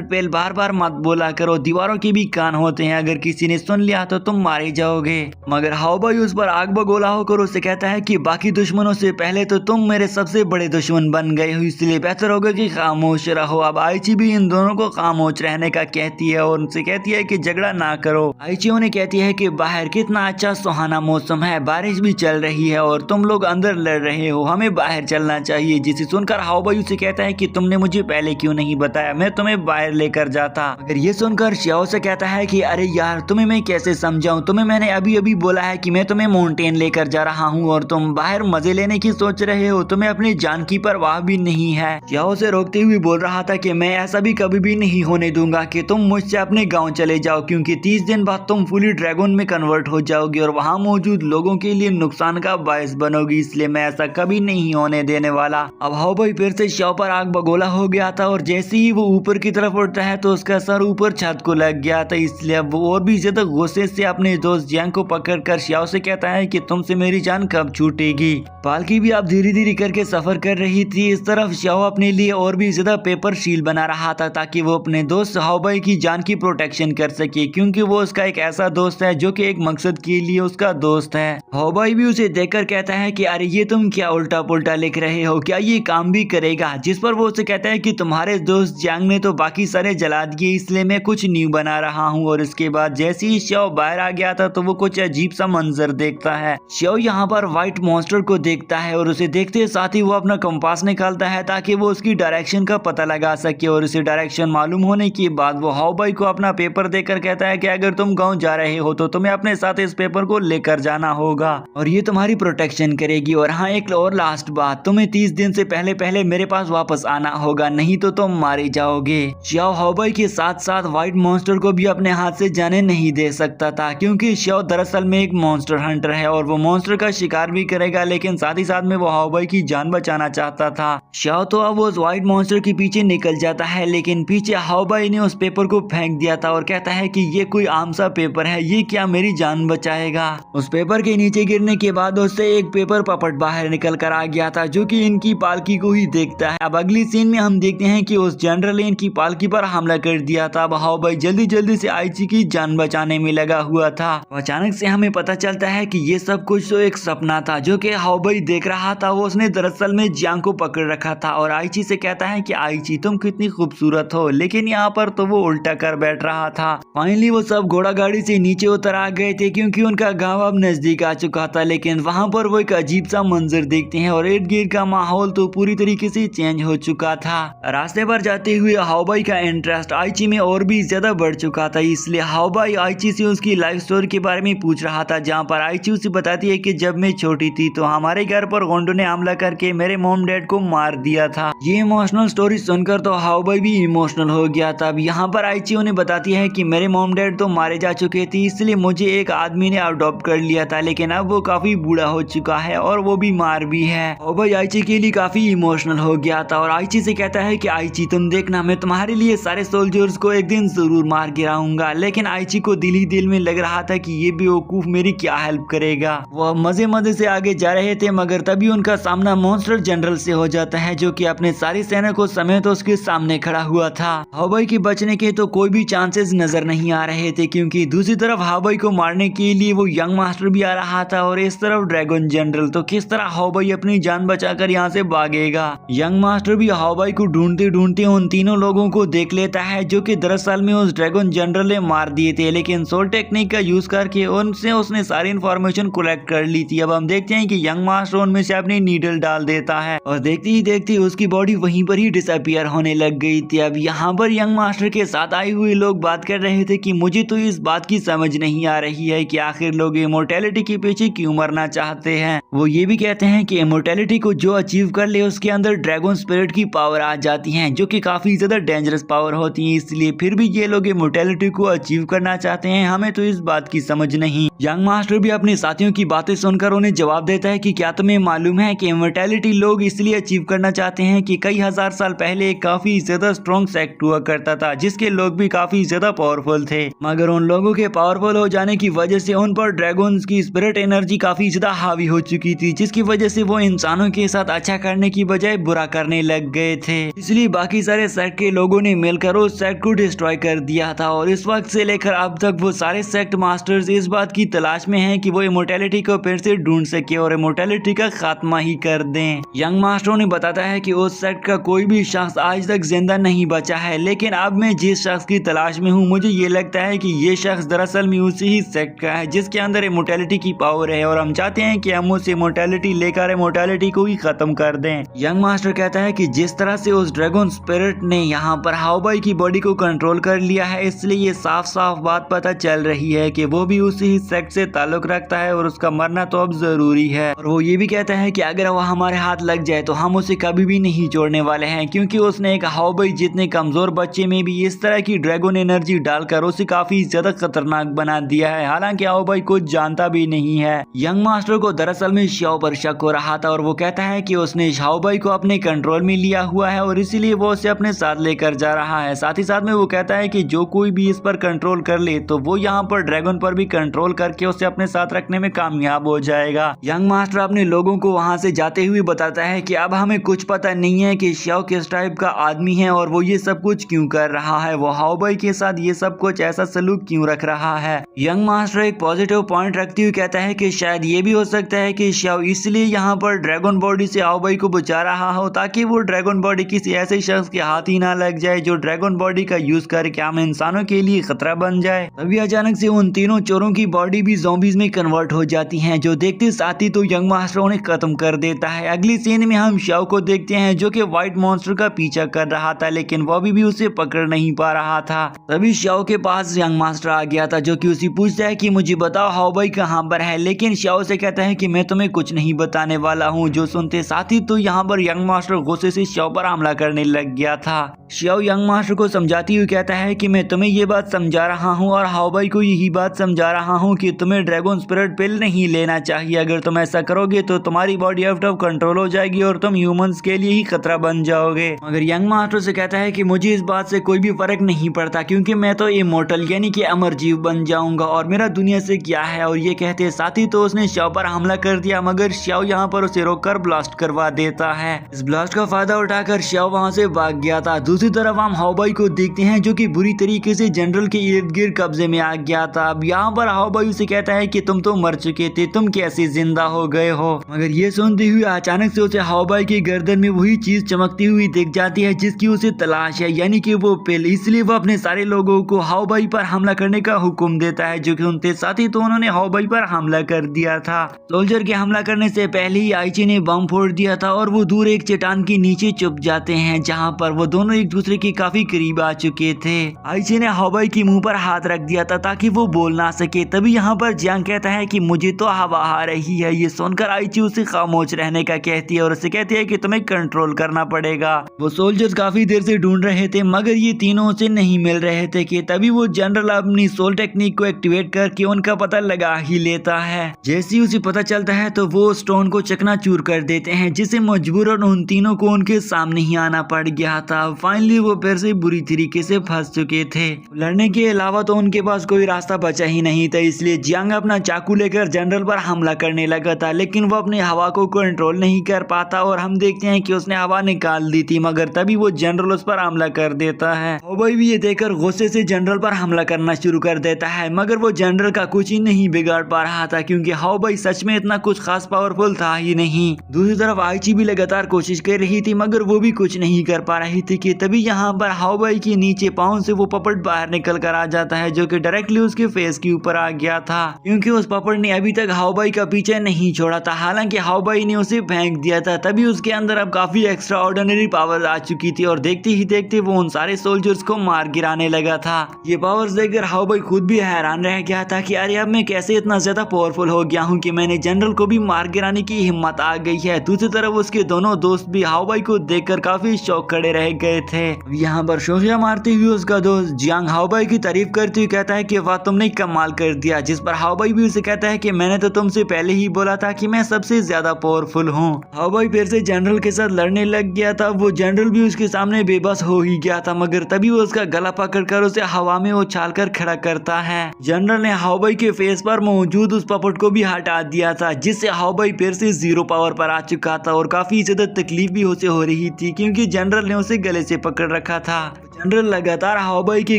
पेल बार बार मत बोला करो, दीवारों के भी कान होते हैं, अगर किसी ने सुन लिया तो तुम मारे जाओगे। मगर हाओबाई उस पर आग बगोला होकर उसे कहता है कि बाकी दुश्मनों से पहले तो तुम मेरे सबसे बड़े दुश्मन बन गए हो, इसलिए बेहतर होगा कि खामोश रहो। अब आइची भी इन दोनों को खामोश रहने का कहती है और उनसे कहती है कि झगड़ा ना करो। आइची उन्हें कहती है कि बाहर कितना अच्छा सुहाना मौसम है, बारिश भी चल रही है और तुम लोग अंदर लड़ रहे हो, हमें बाहर चलना चाहिए। जिसे सुनकर हाओबाई उसे कहता है कि तुमने मुझे पहले क्यों नहीं बताया, मैं तुम्हें बाहर लेकर जाता। अगर ये सुनकर शाओ से कहता है कि अरे यार तुम्हें मैं कैसे समझाऊं, तुम्हें मैंने अभी अभी बोला है कि मैं तुम्हें माउंटेन लेकर जा रहा हूँ और तुम बाहर मजे लेने की सोच रहे हो, तुम्हें अपनी जान की परवाह भी नहीं है। शाओ से रोकते हुए बोल रहा था कि मैं ऐसा भी कभी भी नहीं होने दूंगा कि तुम मुझसे अपने गाँव चले जाओ, क्योंकि 30 दिन बाद तुम फुली ड्रैगन में कन्वर्ट हो जाओगे और वहाँ मौजूद लोगों के लिए नुकसान का बायस बनोगी, इसलिए मैं ऐसा कभी नहीं होने देने वाला। अब हाओबाई फिर से शाओ पर आग बगोला हो गया था और जैसे ही वो ऊपर की तरफ उठता है तो उसका सर ऊपर छत को लग गया था, इसलिए अब वो और भी ज्यादा गुस्से से अपने दोस्त जियांग को पकड़कर शाओ से कहता है कि तुमसे मेरी जान कब छूटेगी। पालकी भी अब धीरे धीरे करके सफर कर रही थी। इस तरफ शाओ अपने लिए और भी ज्यादा पेपर शील बना रहा था ताकि वो अपने दोस्त हाओबाई की जान की प्रोटेक्शन कर सके, क्योंकि वो उसका एक ऐसा दोस्त है जो कि एक मकसद के लिए उसका दोस्त है। हाओबाई भी उसे देखकर कहता है कि अरे ये तुम क्या उल्टा पुल्टा लिख रहे हो, क्या ये काम भी करेगा। जिस पर वो उसे कहता है कि तुम्हारे दोस्त जियांग ने तो बाकी सारे जला दिए, इसलिए मैं कुछ न्यू बना रहा हूँ। और इसके बाद जैसे ही शाओ बाहर आ गया था तो वो कुछ अजीब सा मंजर देखता है। शाओ यहाँ पर व्हाइट मॉन्स्टर को देखता है और उसे देखते साथ ही वो अपना कंपास निकालता है ताकि वो उसकी डायरेक्शन का पता लगा सके और उसे डायरेक्शन मालूम होने के बाद वो हाओबाई को अपना पेपर देकर कहता है कि अगर तुम गाँव जा रहे हो तो तुम्हें अपने साथ इस पेपर को लेकर जाना होगा और ये तुम्हारी प्रोटेक्शन करेगी। और हाँ एक और लास्ट बात, तुम्हें 30 दिन से पहले मेरे पास वापस आना होगा, नहीं तो तुम मारे जाओगे। शाओ हाओबाई के साथ साथ व्हाइट मॉन्स्टर को भी अपने हाथ से जाने नहीं दे सकता था, क्योंकि शाओ दरअसल में एक मॉन्स्टर हंटर है और वो मॉन्स्टर का शिकार भी करेगा, लेकिन साथ ही साथ में वो हाओबाई की जान बचाना चाहता था। शाओ तो अब उस व्हाइट मॉन्स्टर के पीछे निकल जाता है, लेकिन पीछे हाओबाई ने उस पेपर को फेंक दिया था और कहता है कि ये कोई आम सा पेपर है, ये क्या मेरी जान बचाएगा। उस पेपर के नीचे गिरने के बाद उससे एक पेपर पपट बाहर निकल कर आ गया था जो कि इनकी पालकी को ही देखता है। अब अगली सीन में हम देखते हैं कि उस जनरल ने इनकी पालकी पर हमला कर दिया था। अब हाओबाई जल्दी से आइची की जान बचाने में लगा हुआ था। अचानक से हमें पता चलता है कि ये सब कुछ तो एक सपना था जो कि हाओबाई देख रहा था। वो उसने दरअसल में जियांग को पकड़ रखा था और आइची से कहता है कि आइची तुम कितनी खूबसूरत हो, लेकिन यहाँ पर तो वो उल्टा कर बैठ रहा था। फाइनली वो सब घोड़ा गाड़ी से नीचे उतर आ गए थे क्योंकि उनका गाँव अब नजदीक आ चुका था, लेकिन वहाँ पर वो एक अजीब सा मंजर देखते हैं और इर्द भीड़ का माहौल तो पूरी तरीके से चेंज हो चुका था। रास्ते पर जाते हुए हाओबाई का इंटरेस्ट आइची में और भी ज्यादा बढ़ चुका था, इसलिए हाओबाई आइची से उसकी लाइफ स्टोरी के बारे में पूछ रहा था, जहाँ पर आइची उसे बताती है कि जब मैं छोटी थी तो हमारे घर पर गोंडो ने हमला करके मेरे मॉम डैड को मार दिया था। ये इमोशनल स्टोरी सुनकर तो हाओबाई भी इमोशनल हो गया था। अब यहाँ पर आइची उन्हें बताती है कि मेरे मॉम डैड तो मारे जा चुके थे, इसलिए मुझे एक आदमी ने अडॉप्ट कर लिया था, लेकिन अब वो काफी बूढ़ा हो चुका है और वो बीमार भी है। हाओबाई आइची के लिए काफी इमोशनल हो गया था और आइची से कहता है कि आइची तुम देखना, मैं तुम्हारे लिए सारे सोल्जर्स को एक दिन जरूर मार गिराऊंगा। लेकिन आइची को दिल ही दिल में लग रहा था कि ये बेवकूफ मेरी क्या हेल्प करेगा। वो मजे मजे से आगे जा रहे थे, मगर तभी उनका सामना मॉन्स्टर जनरल से हो जाता है, जो कि अपने सारी सेना को समेत उसके सामने खड़ा हुआ था। हाओबाई के बचने के तो कोई भी चांसेस नजर नहीं आ रहे थे, क्योंकि दूसरी तरफ हाओबाई को मारने के लिए वो यंग मास्टर भी आ रहा था और इस तरफ ड्रैगन जनरल। तो किस तरह हाओबाई अपनी जान बचाकर यहाँ से भागेगा। यंग मास्टर भी हाओबाई को ढूंढते ढूंढते उन तीनों लोगों को देख लेता है, जो कि दरअसल में उस ड्रैगन जनरल ने मार दिए थे, लेकिन सोल टेक्निक का यूज करके उनसे उसने सारी इन्फॉर्मेशन कलेक्ट कर ली थी। अब हम देखते हैं कि यंग मास्टर उनमें से अपनी नीडल डाल देता है और देखते ही देखते उसकी बॉडी वहीं पर ही डिसअपियर होने लग गई थी। अब यहाँ पर यंग मास्टर के साथ आए हुए लोग बात कर रहे थे कि मुझे तो इस बात की समझ नहीं आ रही है कि आखिर लोग इमोर्टैलिटी के पीछे क्यों मरना चाहते हैं। वो ये भी कहते हैं कि इमोर्टैलिटी को जो अचीव कर ले उसके अंदर ड्रैगन स्पिरिट की पावर आ जाती है, जो कि काफी ज्यादा डेंजरस पावर होती है, इसलिए फिर भी ये लोग इमोर्टैलिटी को अचीव करना चाहते हैं। हमें तो इस बात की समझ नहीं। यंग मास्टर भी अपने साथियों की बातें सुनकर उन्हें जवाब देता है कि क्या तुम्हें मालूम है कि इमोर्टैलिटी लोग इसलिए अचीव करना चाहते हैं कि कई हजार साल पहले एक काफी ज्यादा स्ट्रॉन्ग सेक्ट हुआ करता था, जिसके लोग भी काफी ज्यादा पावरफुल थे, मगर उन लोगों के पावरफुल हो जाने की वजह से उन पर ड्रैगन्स की स्पिरिट एनर्जी काफी ज्यादा हावी हो चुकी थी, जिसकी वजह से वो इंसानों के साथ अच्छा करने की बजाय बुरा करने लग गए थे। इसलिए बाकी सारे सेक्ट के लोगों ने मिलकर उस सेक्ट को डिस्ट्रॉय कर दिया था और इस वक्त से लेकर अब तक वो सारे सेक्ट मास्टर्स इस बात की तलाश में हैं कि वो इमोर्टैलिटी को फिर से ढूंढ सके और इमोर्टैलिटी का खात्मा ही कर दें। यंग मास्टर ने बताता है कि उस सेक्ट का कोई भी शख्स आज तक जिंदा नहीं बचा है, लेकिन अब मैं जिस शख्स की तलाश में हूँ मुझे ये लगता है कि ये शख्स दरअसल में उसी ही सेक्ट का है जिसके अंदर इमोर्टैलिटी की पावर है, और हम चाहते हैं कि हम उस इमोर्टैलिटी लेकर इमोर्टैलिटी को ही खत्म कर दें। यंग मास्टर कहता है कि जिस तरह से उस ड्रैगन स्पिरिट ने यहाँ पर हाओबाई की बॉडी को कंट्रोल कर लिया है, इसलिए ये साफ साफ बात पता चल रही है कि वो भी उसी ही सेक्ट से ताल्लुक रखता है और उसका मरना तो अब जरूरी है। और वो ये भी कहता है कि अगर वो हमारे हाथ लग जाए तो हम उसे कभी भी नहीं छोड़ने वाले हैं, क्योंकि उसने एक हाओबाई जितने कमजोर बच्चे में भी इस तरह की ड्रैगन एनर्जी डालकर उसे काफी ज्यादा खतरनाक बना दिया है, हालांकि हाओबाई कुछ जानता भी नहीं है। यंग मास्टर को दरअसल में शाओ पर शक हो रहा था और वो कहता है कि उसने हाओबाई को अपने कंट्रोल में लिया हुआ है और इसीलिए वो उसे अपने साथ लेकर जा रहा है। साथ ही साथ में वो कहता है कि जो कोई भी इस पर कंट्रोल कर ले तो वो यहाँ पर ड्रैगन पर भी कंट्रोल करके उसे अपने साथ रखने में कामयाब हो जाएगा। यंग मास्टर अपने लोगों को वहाँ से जाते हुए बताता है कि अब हमें कुछ पता नहीं है कि शाओ किस टाइप का आदमी है और वो ये सब कुछ क्यों कर रहा है, वो हाओबाई के साथ ये सब कुछ ऐसा सलूक क्यों रख रहा है। यंग मास्टर एक पॉजिटिव पॉइंट रखते हुए कहता है कि शायद ये भी हो सकता है कि शाओ इसलिए यहाँ पर ड्रैगन बॉडी से हाओबाई को बचा रहा हो ताकि वो ड्रैगन बॉडी किसी ऐसे शख्स के हाथ ही ना लग जाए जो ड्रैगन बॉडी का यूज करके हम इंसानों के लिए खतरा बन जाए। तभी अचानक से उन तीनों चोरों की बॉडी भी ज़ॉम्बीज में कन्वर्ट हो जाती हैं, जो देखते साथ ही तो यंग मास्टर उन्हें खत्म कर देता है। अगली सीन में हम शाओ को देखते हैं जो कि व्हाइट मॉन्स्टर का पीछा कर रहा था, लेकिन वो भी उसे पकड़ नहीं पा रहा था। तभी शाओ के पास यंग मास्टर आ गया था जो कि उसे पूछता है कि मुझे बताओ हाओबाई कहाँ पर है, लेकिन शाओ से कहता है कि मैं तुम्हें कुछ नहीं बताने वाला हूँ। जो सुनते साथ ही तो यहाँ पर यंग मास्टर गुस्से से शाओ पर हमला करने लग गया था। शाओ यंग मास्टर को समझाती हुई कहता है कि मैं तुम्हें ये बात समझा रहा हूँ और हाओबाई को यही बात समझा रहा हूँ कि तुम्हें ड्रैगन स्पिरिट पिल नहीं लेना चाहिए। अगर तुम ऐसा करोगे तो तुम्हारी बॉडी आउट ऑफ कंट्रोल हो जाएगी और तुम ह्यूमंस के लिए ही खतरा बन जाओगे। मगर यंग मास्टर से कहता है कि मुझे इस बात से कोई भी फर्क नहीं पड़ता, क्योंकि मैं तो इमोर्टल यानी कि अमर जीव बन जाऊंगा और मेरा दुनिया से क्या है। और ये कहते साथ ही तो उसने शाओ पर हमला कर दिया, मगर शाओ यहाँ पर उसे रोककर ब्लास्ट करवा देता है। इस ब्लास्ट का फायदा उठाकर शाओ वहाँ से भाग गया था। दूसरी तरफ हम हाओबाई को देखते हैं जो कि बुरी तरीके से जनरल के इर्द गिर्द कब्जे में आ गया था। अब यहाँ पर हाओबाई उसे कहता है कि तुम तो मर चुके थे, तुम कैसे जिंदा हो गए हो। मगर ये सुनते हुए अचानक से उसे हाओबाई की गर्दन में वही चीज चमकती हुई दिख जाती है जिसकी उसे तलाश है, यानी कि वो पिल। इसलिए वो अपने सारे लोगों को हाओबाई पर हमला करने का हुक्म देता है, जो कि उनके साथी तो उन्होंने हाओबाई पर हमला कर दिया था। सोल्जर के हमला करने से पहले ही आइची ने बम फोड़ दिया था और वो दूर एक चट्टान के नीचे छुप जाते हैं, जहाँ पर वो दोनों एक दूसरे के काफी करीब आ चुके थे। आइची ने हाओबाई की मुंह पर हाथ रख दिया था ताकि वो बोल ना सके। तभी यहाँ पर जियांग कहता है कि मुझे तो हवा आ रही है। ये सुनकर आइची उसे खामोश रहने का कहती है और उसे कहती है कि तुम्हें कंट्रोल करना पड़ेगा। वो सोल्जर्स काफी देर से ढूंढ रहे थे मगर ये तीनों उसे नहीं मिल रहे थे कि तभी वो जनरल अपनी सोल टेक्निक को एक्टिवेट करके उनका पता लगा ही लेता है। जैसे ही उसे पता चलता है तो वो स्टोन को चकनाचूर कर देते हैं, जिसे मजबूरन उन तीनों को उनके सामने ही आना पड़ गया था। फाइनली वो फिर से बुरी तरीके से फंस चुके थे। लड़ने के अलावा तो उनके पास कोई रास्ता बचा ही नहीं था, इसलिए जियांग अपना चाकू लेकर जनरल पर हमला करने लगा था, लेकिन वो अपनी हवा को कंट्रोल नहीं कर पाता और हम देखते हैं कि उसने हवा निकाल दी थी, मगर तभी वो जनरल उस पर हमला कर देता है। हाओबाई भी ये देखकर गुस्से से जनरल पर हमला करना शुरू कर देता है, मगर वो जनरल का कुछ ही नहीं बिगाड़ पा रहा था क्योंकि हाओबाई सच में इतना कुछ खास पावरफुल था ही नहीं। दूसरी तरफ आइची भी लगातार कोशिश कर रही थी मगर वो भी कुछ नहीं कर पा रही थी कि तभी यहाँ पर हाओबाई के नीचे पाँव से वो पपट बाहर निकल कर आ जाता है, जो कि डायरेक्टली उसके फेस के ऊपर आ गया था क्योंकि उस पपट ने अभी तक हाओबाई का पीछे नहीं छोड़ा था। हालांकि हाओबाई ने उसे फेंक दिया था। तभी उसके अंदर अब काफी एक्स्ट्रा ऑर्डिनरी पावर आ चुकी थी और देखते ही देखते वो उन सारे सोल्जर्स को मार गिराने लगा था। ये पावर्स देखकर हाओबाई खुद भी हैरान रह गया था कि अरे अब मैं कैसे इतना ज्यादा पावरफुल हो गया हूँ कि मैंने जनरल को भी मार गिराने की हिम्मत आ गई है। दूसरी तरफ उसके दोनों दोस्त भी हाओबाई को देखकर काफी शौक खड़े रह गए थे। यहाँ पर शोशिया मारते हुए उसका दोस्त जियांग हाओबाई की तारीफ करते हुए कहता है कि वाह तुमने कमाल कर दिया, जिस पर हाओबाई भी उसे कहता है कि मैंने तो तुमसे पहले ही बोला था कि मैं सबसे ज्यादा पावरफुल हूँ। हाओबाई फिर से जनरल के साथ लड़ने लग गया था। वो जनरल भी उसके सामने बेबस हो ही गया था मगर तभी वो उसका गला पकड़कर उसे हवा में उछाल कर खड़ा करता है। जनरल ने हाओबाई के फेस पर मौजूद उस पपट को भी हटा दिया था, जिससे हाओबाई फिर से 0 पावर पर आ चुका था और काफी ज्यादा तकलीफ भी उसे हो रही थी क्योंकि जनरल ने उसे गले से पकड़ रखा था। जनरल लगातार हाओबाई के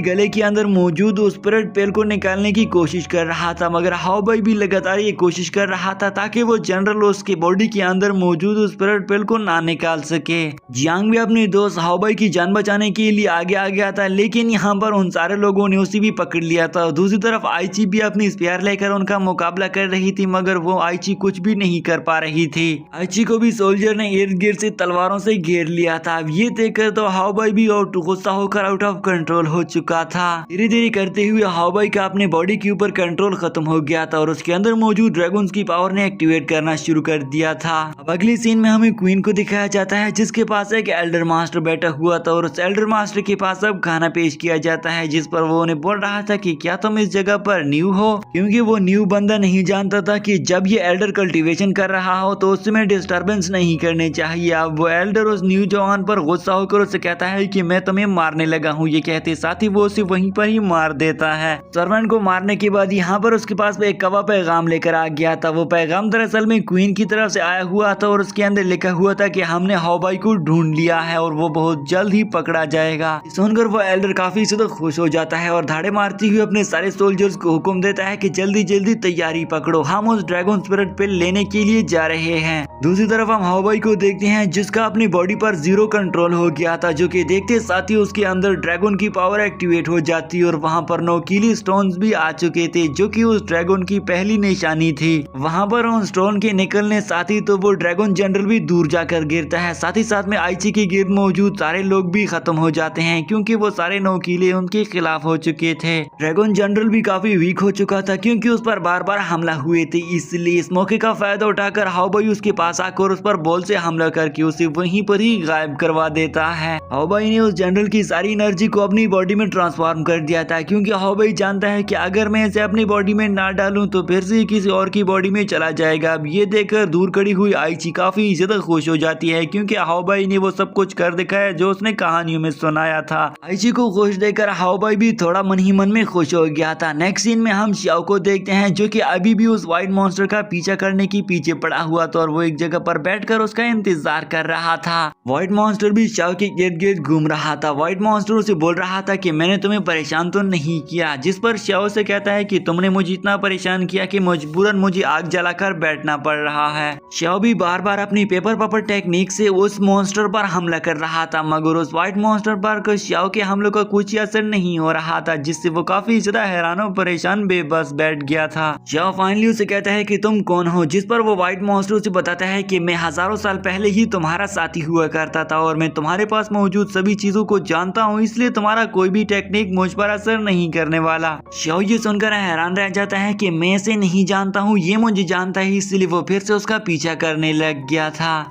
गले के अंदर मौजूद उस स्पिरिट पेल को निकालने की कोशिश कर रहा था मगर हाओबाई भी लगातार ये कोशिश कर रहा था ताकि वो जनरल उसके बॉडी के अंदर मौजूद उस स्पिरिट पेल को ना निकाल सके। जियांग भी अपने दोस्त हाओबाई की जान बचाने के लिए आगे आ गया था, लेकिन यहाँ पर उन सारे लोगों ने उसे भी पकड़ लिया था। दूसरी तरफ आइची भी अपनी स्पेयर लेकर उनका मुकाबला कर रही थी मगर वो आइची कुछ भी नहीं कर पा रही थी। आइची को भी सोल्जर ने इर्द गिर्द से तलवारों से घेर लिया था। अब ये देखकर तो हाओबाई भी और गुस्सा होकर आउट ऑफ कंट्रोल हो चुका था। धीरे धीरे करते हुए हाओबाई का अपने बॉडी के ऊपर कंट्रोल खत्म हो गया था और उसके अंदर मौजूद ड्रैगन्स की पावर ने एक्टिवेट करना शुरू कर दिया था। अब अगली सीन में हमें क्वीन को दिखाया जाता है जिसके पास एक एल्डर मास्टर बैठा हुआ था और उस एल्डर मास्टर के पास अब खाना पेश किया जाता है, जिस पर वो उन्हें बोल रहा था कि क्या तुम इस जगह पर न्यू हो, क्योंकि वो न्यू बंदा नहीं जानता था कि जब ये एल्डर कल्टीवेशन कर रहा हो तो उसमें डिस्टर्बेंस नहीं करने चाहिए। अब वो एल्डर उस न्यू जवान पर गुस्सा होकर उसे कहता है कि मैं तुम्हें मारने लगा हूँ। ये कहते साथ ही वो उसे वहीं पर ही मार देता है। सर्वेंट को मारने के बाद यहाँ पर उसके पास एक कवा पैगाम लेकर आ गया था। वो पैगाम दरअसल में क्वीन की तरफ से आया हुआ था और उसके अंदर लिखा हुआ था कि हमने हाओबाई को ढूंढ लिया है और वो बहुत जल्द ही पकड़ा जाएगा। सुनकर वो एल्डर काफी ज्यादा खुश हो जाता है और धाड़े मारते हुए अपने सारे सोल्जर्स को हुक्म देता है कि जल्दी जल्दी तैयारी पकड़ो, हम उस ड्रैगन स्पिरिट पिल लेने के लिए जा रहे हैं। दूसरी तरफ हम हाओबाई को देखते हैं जिसका अपनी बॉडी पर 0 कंट्रोल हो गया था, जो कि देखते साथ ही उसके अंदर ड्रैगन की पावर एक्टिवेट हो जाती और वहां पर नोकीली स्टोन्स भी आ चुके थे जो कि उस ड्रैगन की पहली निशानी थी। वहां पर उन स्टोन के निकलने साथ ही तो वो ड्रैगन जनरल भी दूर जाकर गिरता है। साथ ही साथ में आइची के गिर्द मौजूद सारे लोग भी खत्म हो जाते हैं क्योंकि वो सारे नोकीले उनके खिलाफ हो चुके थे। ड्रैगन जनरल भी काफी वीक हो चुका था क्योंकि उस पर बार बार हमला हुए थे, इसलिए इस मौके का फायदा उठाकर हाओबाई उसके पास आकर उस पर बॉल से हमला करके उसे वहीं पर ही गायब करवा देता है। हाओबाई ने उस जनरल की सारी सारी एनर्जी को अपनी बॉडी में ट्रांसफॉर्म कर दिया था, क्योंकि हाओबाई जानता है कि अगर मैं इसे अपनी बॉडी में ना डालूं तो फिर से किसी और की बॉडी में चला जाएगा। अब ये देखकर दूर खड़ी हुई आइची काफी ज्यादा खुश हो जाती है, क्योंकि हाओबाई ने वो सब कुछ कर दिखाया जो उसने कहानियों में सुनाया था। आइची को खुश देखकर हाओबाई भी थोड़ा मन ही मन में खुश हो गया था। नेक्स्ट सीन में हम शियाओ को देखते हैं, जो कि अभी भी उस व्हाइट मॉन्स्टर का पीछा करने की पीछे पड़ा हुआ था और वो एक जगह पर बैठकर उसका इंतजार कर रहा था। व्हाइट मॉन्स्टर भी शियाओ के इर्द गिर्द घूम रहा था। व्हाइट मॉन्स्टर उसे बोल रहा था कि मैंने तुम्हें परेशान तो नहीं किया, जिस पर शियाओ से कहता है कि तुमने मुझे इतना परेशान किया कि मजबूरन मुझे आग जलाकर बैठना पड़ रहा है। शियाओ भी बार बार अपनी पेपर पपर टेक्निक से उस मॉन्स्टर पर हमला कर रहा था, मगर उस व्हाइट मॉन्स्टर पर शियाओ के हमलों का कुछ असर नहीं हो रहा था, जिससे वो काफी ज्यादा हैरान और परेशान बेबस बैठ गया था। शियाओ फाइनली उसे कहता है कि तुम कौन हो, जिस पर वो व्हाइट मॉन्स्टर उसे बताता है कि मैं हजारों साल पहले ही तुम्हारा साथी हुआ करता था और मैं तुम्हारे पास मौजूद सभी चीजों को जानता हूँ, इसलिए तुम्हारा कोई भी टेक्निक मुझ पर असर नहीं करने वाला। शियाओ ये सुनकर हैरान रह जाता है कि मैं इसे नहीं जानता हूँ, ये मुझे जानता है, इसलिए वो फिर से उसका पीछा करने लग गया था।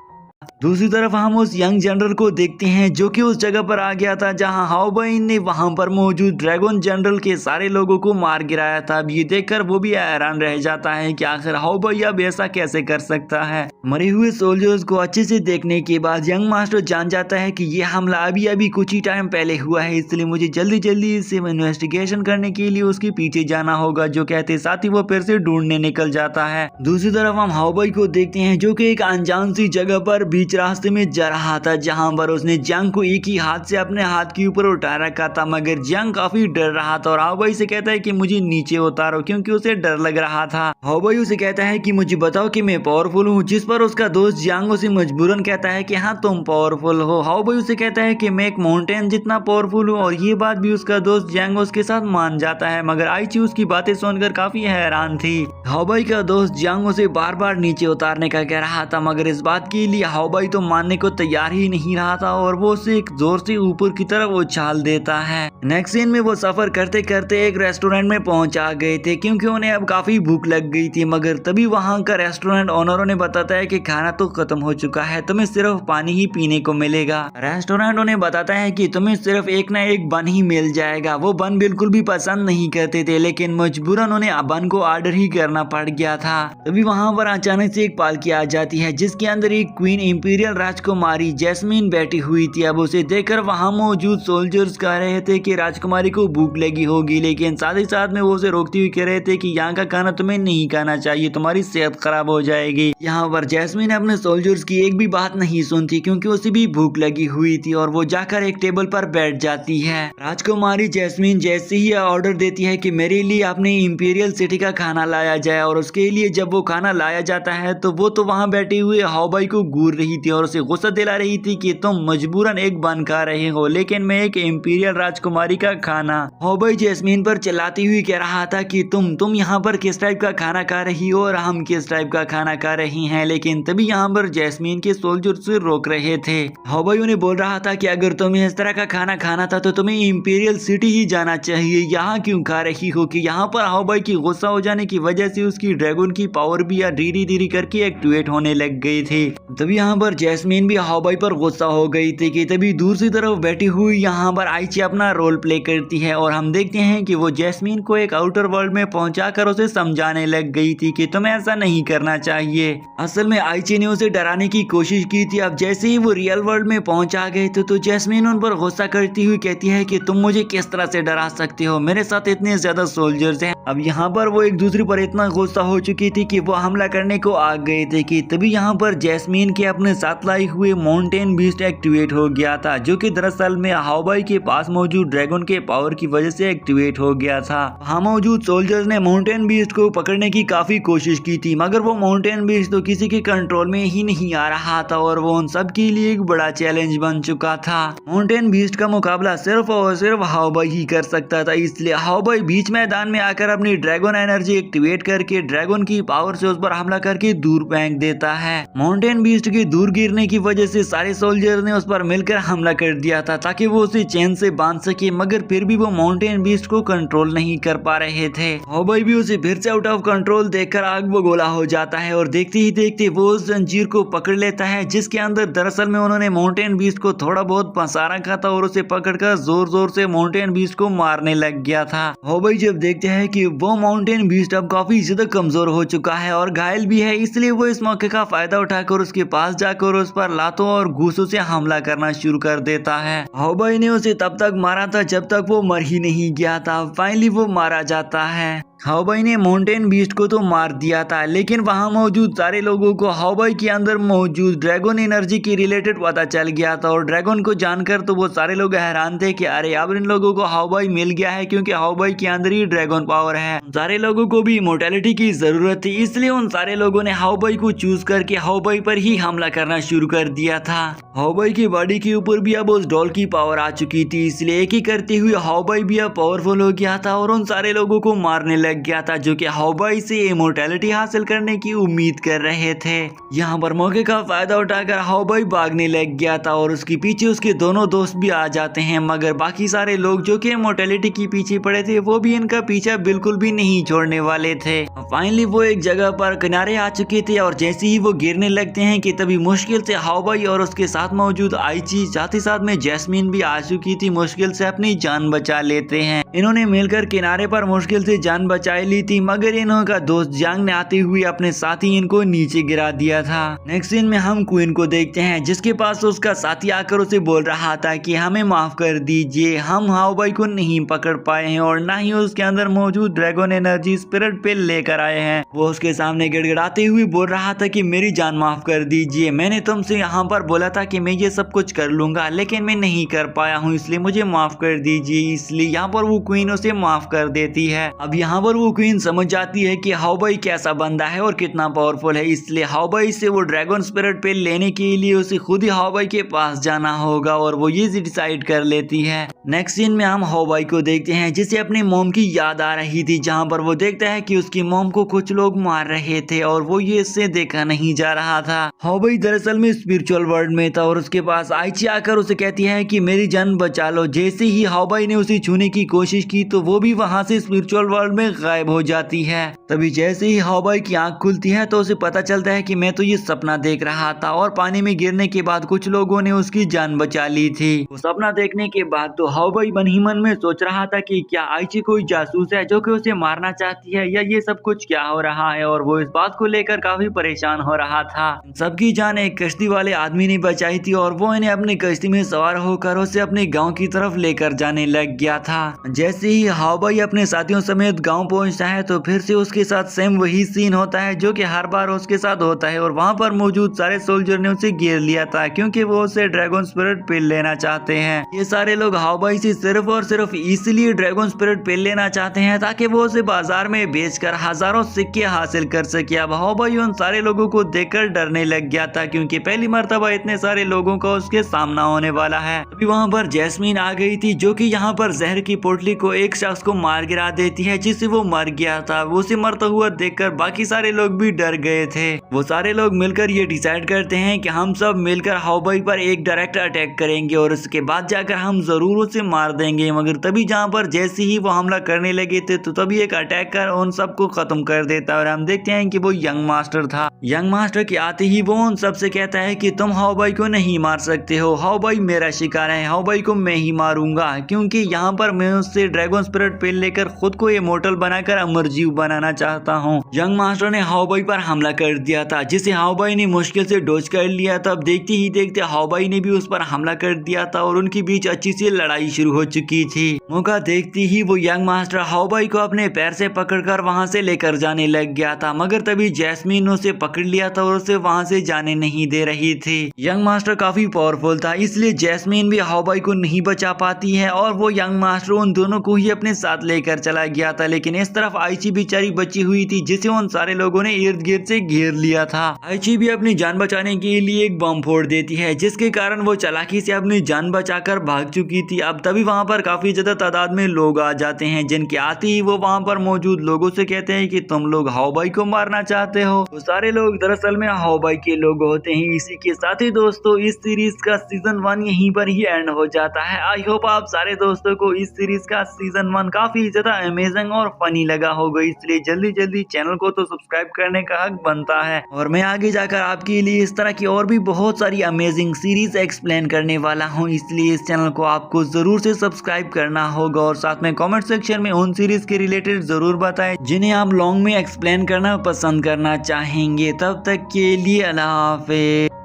दूसरी तरफ हम उस यंग जनरल को देखते हैं, जो कि उस जगह पर आ गया था जहां हाओबाई ने वहां पर मौजूद ड्रैगन जनरल के सारे लोगों को मार गिराया था। अब ये देखकर वो भी हैरान रह जाता है कि आखिर हाओबाई अब ऐसा कैसे कर सकता है। मरे हुए सोल्जर्स को अच्छे से देखने के बाद यंग मास्टर जान जाता है कि ये हमला अभी कुछ ही टाइम पहले हुआ है, इसलिए मुझे जल्दी जल्दी इसे इन्वेस्टिगेशन करने के लिए उसके पीछे जाना होगा। जो कहते साथ ही वो फिर से ढूंढने निकल जाता है। दूसरी तरफ हम हाओबाई को देखते हैं, जो कि एक अनजान सी जगह पर बीच रास्ते में जा रहा था, जहां पर उसने जियांग को एक ही हाथ से अपने हाथ के ऊपर उठा रखा था, मगर जियांग काफी डर रहा था और हाओबाई से कहता है कि मुझे नीचे उतारो, क्योंकि उसे डर लग रहा था। हाओबाई उसे कहता है कि मुझे बताओ कि मैं पावरफुल हूँ, जिस पर उसका दोस्त जियांग उसे मजबूरन कहता है कि हाँ तुम पावरफुल हो। हाओबाई उसे कहता है कि मैं एक माउंटेन जितना पावरफुल हूँ और ये बात भी उसका दोस्त जियांग उसके साथ मान जाता है, मगर आइची उसकी बातें सुनकर काफी हैरान थी। हाओबाई का दोस्त जियांग उसे बार बार नीचे उतारने का कह रहा था, मगर इस बात के लिए हाओबाई तो मानने को तैयार ही नहीं रहा था और वो उसे एक जोर से ऊपर की तरफ उछाल देता है। नेक्स्ट सीन में वो सफर करते करते एक रेस्टोरेंट में पहुंचा गए थे, क्योंकि उन्हें अब काफी भूख लग गई थी, मगर तभी वहां का रेस्टोरेंट ओनर उन्हें बताता है कि खाना तो खत्म हो चुका है, तुम्हें सिर्फ पानी ही पीने को मिलेगा। रेस्टोरेंट उन्हें बताता है कि तुम्हें सिर्फ एक ना एक बन ही मिल जाएगा। वो बन बिल्कुल भी पसंद नहीं करते थे, लेकिन मजबूरन उन्हें बन को ऑर्डर ही करना पड़ गया था। तभी वहां पर अचानक से एक पालकी आ जाती है, जिसके अंदर एक क्वीन इंपीरियल राजकुमारी जैस्मीन बैठी हुई थी। अब उसे देखकर वहां मौजूद सोल्जर्स कह रहे थे कि राजकुमारी को भूख लगी होगी, लेकिन साथ ही साथ में वो उसे रोकती हुई कह रहे थे कि यहाँ का खाना तुम्हें नहीं खाना चाहिए, तुम्हारी सेहत खराब हो जाएगी। यहाँ पर जैस्मीन अपने सोल्जर्स की एक भी बात नहीं सुनती, क्योंकि उसे भी भूख लगी हुई थी और वो जाकर एक टेबल पर बैठ जाती है। राजकुमारी जैस्मीन जैसे ही ऑर्डर देती है कि मेरे लिए अपने इंपीरियल सिटी का खाना लाया जाए, और उसके लिए जब वो खाना लाया जाता है तो वो तो वहाँ बैठे हुए हाओबाई को घूर रही थी और उसे गुस्सा दिला रही थी कि तुम मजबूरन एक बन खा रहे हो, लेकिन मैं एक इंपीरियल राजकुमारी का खाना। हाओबाई जैस्मीन पर चिल्लाती हुई कह रहा था कि तुम यहाँ पर किस टाइप का खाना खा रही हो और हम किस टाइप का खाना खा रही हैं, लेकिन तभी यहाँ पर जैस्मीन के सोल्जर से रोक रहे थे। हाओबाई उन्हें बोल रहा था कि अगर तुम्हें इस तरह का खाना खाना था तो तुम्हें इंपीरियल सिटी ही जाना चाहिए, यहाँ क्यों खा रही हो। कि यहाँ पर हाओबाई की गुस्सा हो जाने की वजह से उसकी ड्रैगन की पावर भी धीरे धीरे करके एक्टिवेट होने लग गई थी। तभी यहाँ पर जैस्मीन भी हाओबाई पर गुस्सा हो गई थी कि तभी दूसरी तरफ बैठी हुई यहाँ पर आइची अपना रोल प्ले करती है और हम देखते हैं कि वो जैस्मीन को एक आउटर वर्ल्ड में पहुंचाकर उसे समझाने लग गई थी कि तुम्हें ऐसा नहीं करना चाहिए। असल में आइची ने उसे डराने की कोशिश की थी। अब जैसे ही वो रियल वर्ल्ड में पहुंचा गए थे तो जैस्मीन उन पर गुस्सा करती हुई कहती है कि तुम मुझे किस तरह से डरा सकते हो, मेरे साथ इतने ज्यादा सोल्जर्स हैं। अब यहाँ पर वो एक दूसरे पर इतना गुस्सा हो चुकी थी कि वो हमला करने को आ गए थे कि तभी यहाँ पर जैस्मीन के अपने साथ लाई हुए माउंटेन बीस्ट एक्टिवेट हो गया था, जो कि दरअसल में हाओबाई के पास मौजूद ड्रैगन के पावर की वजह से एक्टिवेट हो गया था। वहाँ मौजूद सोल्जर्स ने माउंटेन बीस्ट को पकड़ने की काफी कोशिश की थी, मगर वो माउंटेन बीस्ट तो किसी के कंट्रोल में ही नहीं आ रहा था और वो उन सब के लिए एक बड़ा चैलेंज बन चुका था। माउंटेन बीस्ट का मुकाबला सिर्फ और सिर्फ हाओबाई ही कर सकता था, इसलिए हाओबाई बीच मैदान में आकर अपनी ड्रैगन एनर्जी एक्टिवेट करके ड्रैगन की पावर से उस पर हमला करके दूर फेंक देता है। माउंटेन बीस्ट के दूर गिरने की वजह से सारे सोल्जर ने उस पर मिलकर हमला कर दिया था ताकि वो उसे चैन से बांध सके, मगर फिर भी वो माउंटेन बीस्ट को कंट्रोल नहीं कर पा रहे थे। हाउबॉय भी उसे फिर से आउट ऑफ कंट्रोल देखकर आग बगोला हो जाता है और देखते ही देखते वो उस जंजीर को पकड़ लेता है जिसके अंदर दरअसल में उन्होंने माउंटेन बीस्ट को थोड़ा बहुत फंसा रखा था और उसे पकड़कर जोर जोर से माउंटेन बीस्ट को मारने लग गया था। हाउबॉय जब देखते हैं कि वो माउंटेन बीस्ट अब काफी ज्यादा कमजोर हो चुका है और घायल भी है, इसलिए वो इस मौके का फायदा उठाकर उसके पास जाकर उस पर लातों और घूसों से हमला करना शुरू कर देता है। हाउबॉय ने उसे तब तक मारा था जब तक वो मर ही नहीं गया था। फाइनली वो मारा जाता है। हाउबॉय ने माउंटेन बीस्ट को तो मार दिया था, लेकिन वहां मौजूद सारे लोगों को हाउबॉय के अंदर मौजूद ड्रैगन एनर्जी की रिलेटेड पता चल गया था और ड्रैगन को जानकर तो वो सारे लोग हैरान थे कि अरे अब इन लोगों को हाउबॉय मिल गया है, क्योंकि हाउबॉय के अंदर ही ड्रैगन पावर है। सारे लोगों को भी इमॉर्टैलिटी की जरूरत थी, इसलिए उन सारे लोगों ने हाउबॉय को चूज करके हाउबॉय पर ही हमला करना शुरू कर दिया था। हाउबॉय की बॉडी के ऊपर भी अब उस डॉल की पावर आ चुकी थी, इसलिए एक ही करते हुए हाउबॉय भी अब पावरफुल हो गया था और उन सारे लोगों को मारने लग गया था जो कि हाउबॉय से इमॉर्टैलिटी हासिल करने की उम्मीद कर रहे थे। यहाँ पर मौके का फायदा उठाकर हाउबॉय भागने लग गया था और उसके पीछे उसके दोनों दोस्त भी आ जाते हैं, मगर बाकी सारे लोग जो कि इमॉर्टैलिटी के पीछे पड़े थे वो भी इनका पीछा बिल्कुल भी नहीं छोड़ने वाले थे। फाइनली वो एक जगह पर किनारे आ चुके थे और जैसे ही वो गिरने लगते हैं कि तभी मुश्किल से हाउबॉय और उसके साथ मौजूद आइची, साथ ही साथ में जैस्मीन भी आ चुकी थी, मुश्किल से अपनी जान बचा लेते हैं। इन्होंने मिलकर किनारे पर मुश्किल से जान बचा ली थी, मगर इनका दोस्त जांग ने आते हुए अपने साथी इनको नीचे गिरा दिया था। नेक्स्ट सीन में हम क्वीन को देखते हैं जिसके पास उसका साथी आकर उसे बोल रहा था कि हमें माफ कर दीजिए, हम हाउबॉय को नहीं पकड़ पाए हैं और ना ही उसके अंदर मौजूद ड्रैगन एनर्जी स्पिरिट पिल लेकर आए हैं। वो उसके सामने गिड़गिड़ाते हुए बोल रहा था कि मेरी जान माफ कर दीजिए, मैंने तुमसे यहाँ पर बोला था कि मैं ये सब कुछ कर लूंगा, लेकिन मैं नहीं कर पाया हूँ, इसलिए मुझे माफ कर दीजिए। इसलिए यहाँ पर वो क्वीन उसे माफ कर देती है। अब यहाँ पर वो क्वीन समझ जाती है कि हाउबॉय कैसा बंदा है और कितना पावरफुल है, इसलिए हाउबॉय से वो ड्रैगन स्पिरिट पिल लेने के लिए उसे खुद ही हाउबॉय के पास जाना होगा और वो ये डिसाइड कर लेती है। नेक्स्ट सीन में हम हाउबॉय को देखते हैं जिसे अपनी मॉम की याद आ रही थी, जहाँ पर वो देखता है कि उसकी मॉम को कुछ लोग मार रहे थे और वो ये इससे देखा नहीं जा रहा था। हाउबॉय दरअसल में स्पिरिचुअल वर्ल्ड में था और उसके पास आइची आकर उसे कहती है कि मेरी जान बचा लो। जैसे ही हाउबॉय ने उसे छूने की कोशिश की तो वो भी वहां से स्पिरिचुअल वर्ल्ड में गायब हो जाती है। तभी जैसे ही हाउबॉय की आंख खुलती है तो उसे पता चलता है कि मैं तो ये सपना देख रहा था और पानी में गिरने के बाद कुछ लोगों ने उसकी जान बचा ली थी। वो सपना देखने के बाद तो हाउबॉय मन ही मन में सोच रहा था कि क्या आइची कोई जासूस है जो कि उसे मारना चाहती है या ये सब कुछ क्या हो रहा है, और वो इस बात को लेकर काफी परेशान हो रहा था। सबकी जान एक कश्ती वाले आदमी ने बचाई थी और वो इन्हें अपनी कश्ती में सवार होकर उसे अपने गाँव की तरफ लेकर जाने लग गया था। जैसे ही हाउबॉय अपने साथियों समेत गाँव पहुँचता है तो फिर से उसके साथ सेम वही सीन होता है जो कि हर बार उसके साथ होता है और वहाँ पर मौजूद सारे सोल्जर ने उसे घेर लिया था क्योंकि वो उसे ड्रैगन स्पिरिट पिल लेना चाहते हैं। ये सारे लोग हाउबॉय से सिर्फ और सिर्फ इसलिए ड्रैगन स्पिरिट पिल लेना चाहते हैं ताकि वो उसे बाजार में बेचकर हजारों सिक्के हासिल कर सके। अब हाउबॉय उन सारे लोगों को देखकर डरने लग गया था क्योंकि पहली मर्तबा इतने सारे लोगों का उसके सामना होने वाला है। अभी वहाँ पर जैस्मीन आ गई थी जो कि यहाँ पर जहर की पोटली को एक शख्स को मार गिरा देती है जिससे वो मर गया था। उसे मरता हुआ देखकर बाकी सारे लोग भी डर गए थे। वो सारे लोग मिलकर ये डिसाइड करते हैं कि हम सब मिलकर हाउबॉय पर एक डायरेक्ट अटैक करेंगे और उसके बाद जाकर हम जरूर उसे मार देंगे। मगर तभी जहाँ पर जैसे ही वो हमला करने लगे थे तो तभी एक अटैक कर उन सबको खत्म कर देता है और हम देखते हैं कि वो यंग मास्टर था। यंग मास्टर के आते ही वो उन सबसे कहता है कि तुम हाउबॉय को नहीं मार सकते हो, हाउबॉय मेरा शिकार है, हाउबॉय को मैं ही मारूंगा क्योंकि यहाँ पर मैं उससे ड्रैगन स्पिरिट पिल लेकर खुद को इमॉर्टल बनाकर अमर जीव बनाना चाहता हूँ। यंग मास्टर ने हाउबॉय पर हमला कर दिया था जिसे हाउबॉय ने मुश्किल से डॉज कर लिया था। अब देखते ही देखते हाउबॉय ने भी उस पर हमला कर दिया था और उनके बीच अच्छी सी लड़ाई शुरू हो चुकी थी। मौका देखते ही वो यंग मास्टर हाउबॉय को अपने पैर से पकड़कर वहां से लेकर जाने लग गया था, मगर तभी जैस्मीन ने उसे पकड़ लिया था और उसे वहां से जाने नहीं दे रही थी। यंग मास्टर काफी पावरफुल था इसलिए जैस्मीन भी हाउबॉय को नहीं बचा पाती है और वो यंग मास्टर उन दोनों को ही अपने साथ लेकर चला गया था। लेकिन लेकिन इस तरफ आइची बेचारी बची हुई थी जिसे उन सारे लोगों ने इर्द गिर्द से घेर लिया था। आइची भी अपनी जान बचाने के लिए एक बम फोड़ देती है जिसके कारण वो चालाकी से अपनी जान बचाकर भाग चुकी थी। अब तभी वहाँ पर काफी ज्यादा तादाद में लोग आ जाते हैं जिनके आते ही वो वहाँ पर मौजूद लोगों से कहते हैं कि तुम लोग हाओबाई को मारना चाहते हो। वो सारे लोग दरअसल में हाओबाई के लोग होते हैं। इसी के साथ ही दोस्तों इस सीरीज का सीजन 1 यहीं पर ही एंड हो जाता है। आई होप आप सारे दोस्तों को इस सीरीज का सीजन 1 काफी ज्यादा अमेजिंग और फनी लगा होगा, इसलिए जल्दी जल्दी चैनल को तो सब्सक्राइब करने का हक बनता है। और मैं आगे जाकर आपके लिए इस तरह की और भी बहुत सारी अमेजिंग सीरीज एक्सप्लेन करने वाला हूँ, इसलिए इस चैनल को आपको जरूर से सब्सक्राइब करना होगा और साथ में कमेंट सेक्शन में उन सीरीज के रिलेटेड जरूर बताएं जिन्हें आप लॉन्ग में एक्सप्लेन करना पसंद करना चाहेंगे। तब तक के लिए अल्लाह हाफिज़।